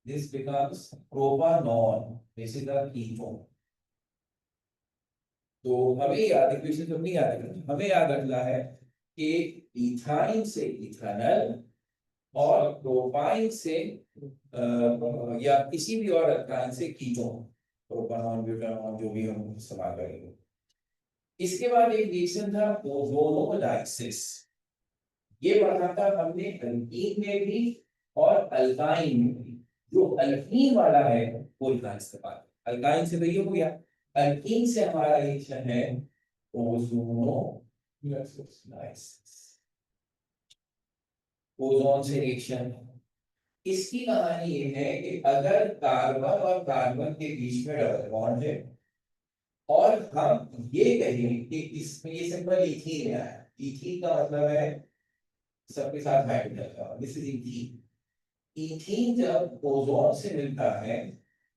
this becomes propanone, this is the ketone. तो हमें याद इक्वेशन तो नहीं याद रखना, हमें याद रखना है कि इथाइन से इथेनॉल और प्रोपाइन से या किसी भी और अल्काइन से कीटोन, प्रोपानॉन ब्यूटानॉन जो भी हम इस्तेमाल करेंगे। इसके बाद एक रिएक्शन था ओजोनोलाइसिस, ये पढ़ा था हमने एल्कीन में भी और अल्काइन में भी। जो अल्कीन वाला है वो इथाइन इस्तेमाल, अल्काइन से तो ये हो गया, अल्कीन से हमारा रिएक्शन है ओजोनोलाइसिस, ओजोन से रिएक्शन। इसकी कहानी ये है कि अगर कार्बन और कार्बन के बीच में डबल बॉन्ड है और हम ये कहें कि इसमें ये सिंपल इथीन है, इथीन का मतलब है सबके साथ हाइड्रोजन का, दिस इज इथीन। इथीन जब ओजोन से मिलता है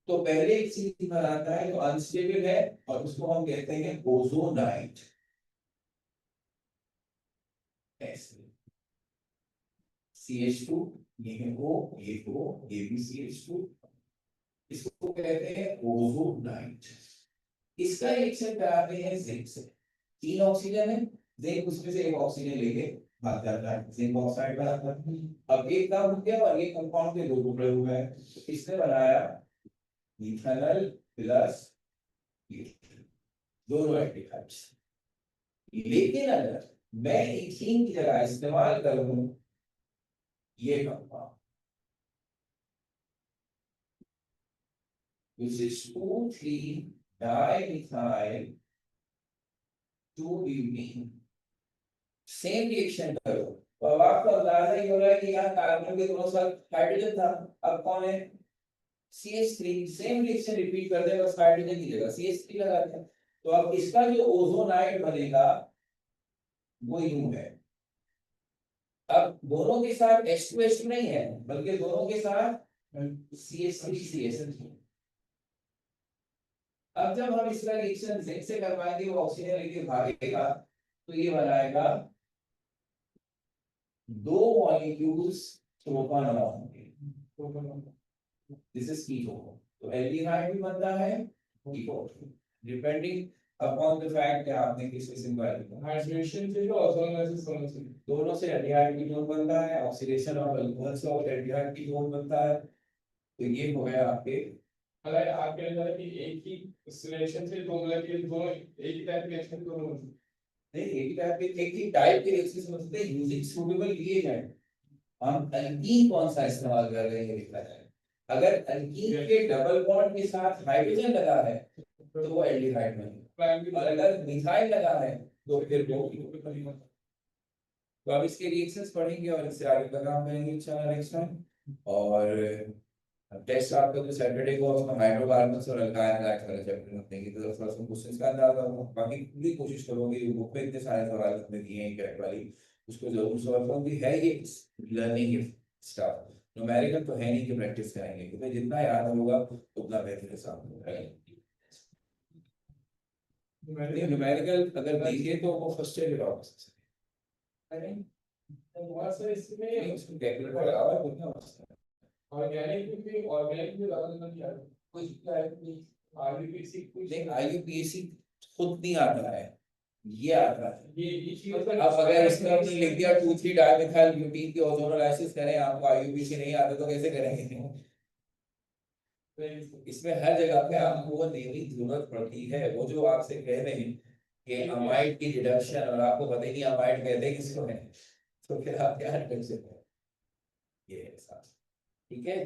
तो पहले एक चीज बनाता है जो अनस्टेबल है और उसको हम कहते हैं ओजोनाइट। ऐसे CH2, ये O, ये O, ये भी CH2, इसको कहते हैं ओजोनाइट। इसका रिएक्शन कराते हैं जिंक से। 3 ऑक्सीजन है, जिंक उसमें से एक ऑक्सीजन लेके भाग जाता है, जिंक ऑक्साइड बनाता है। अब एक काम हो गया और एक कंपाउंड के 2 टुकड़े हुए हैं, तो इसने बनाया इथेनॉल प्लस दोनों एल्डिहाइड्स। लेकिन अगर मैं इथीन की जगह इस्तेमाल करूं ये compound which is 2,3-dimethyl 2-butene, same reaction करो तो अब आपको अंदाजा ही हो रहा है कि यहाँ कार्बन के दोनों साथ हाइड्रोजन था, अब कौन है CH3। सेम रिएक्शन रिपीट कर दे, बस हाइड्रोजन की जगह CH3 लगा दिया। तो अब इसका जो ओजोनाइड बनेगा वो यूं है। अब दोनों के साथ H2 नहीं है, बल्कि दोनों के साथ CH3 CH3। अब जब हम इसका रिएक्शन जिंक से करवाएंगे वो ऑक्सीजन लेके भागेगा तो ये बनाएगा 2 मॉलिक्यूल्स प्रोपानॉल होंगे, दिस इज कीटोन। तो एल्डिहाइड भी बनता है ketone, depending upon the fact कि आपने किससे सिंबल हाइड्रेशन से जो ऑक्सीजन समझ से दोनों से एल्डिहाइड कीटोन बनता है, ऑक्सीडेशन ऑफ अल्कोहल से और एल्डिहाइड कीटोन बनता है। तो ये हो गया आपके, अगर आपके अंदर कि एक ही रिएक्शन से दो मॉलिक्यूल दोनों एक ही टाइप के रिएक्शन दोनों नहीं एक ही टाइप के रिएक्शन समझते हैं यूजिंग सुटेबल रिएजेंट। हम एल्कीन कौन सा इस्तेमाल कर रहे हैं लिखा जाए। अगर एल्कीन के डबल बॉन्ड के साथ हाइड्रोजन लगा है तो वो एल्डिहाइड बनेगा, और अगर मिथाइल लगा है तो फिर वो। तो अब इसके रिएक्शंस पढ़ेंगे और इससे आगे का काम करेंगे इंशाल्लाह नेक्स्ट टाइम। और टेस्ट आपका जो सैटरडे को उसमें हाइड्रोकार्बन्स और अल्काइल का चैप्टर में देंगे, तो थोड़ा सा क्वेश्चंस का अंदाजा होगा। बाकी पूरी कोशिश करोगे, बुक में इतने सारे सवाल हमने दिए हैं कैट वाली, उसको जरूर सॉल्व करोगे। है ये लर्निंग स्टाफ, न्यूमेरिकल तो है नहीं कि प्रैक्टिस करेंगे, क्योंकि जितना याद होगा उतना बेहतर सामने होगा। न्यूमेरिकल अगर देखिए तो वो फर्स्ट ईयर के ऑफिस करें, तो बहुत सारे इसमें उसको कैलकुलेटर लगा हुआ है, कितना होता है। ऑर्गेनिक भी ज्यादा नहीं आता कुछ आरबीसी कुछ देख IUPAC खुद नहीं आता है, ये आता है। ये चीज अब अगर इसमें हमने लिख दिया 2,3-डाइमिथाइल ब्यूटीन की ओजोनोलाइसिस करें, आपको IUPAC नहीं आता तो कैसे करेंगे। इसमें हर जगह पे आपको वो देने की जरूरत पड़ती है। वो जो आपसे कह रहे हैं कि अमाइड की रिडक्शन, और आपको पता ही नहीं अमाइड कहते हैं किसको है, तो फिर आप क्या कर सकते हैं। ये ऐसा ठीक है।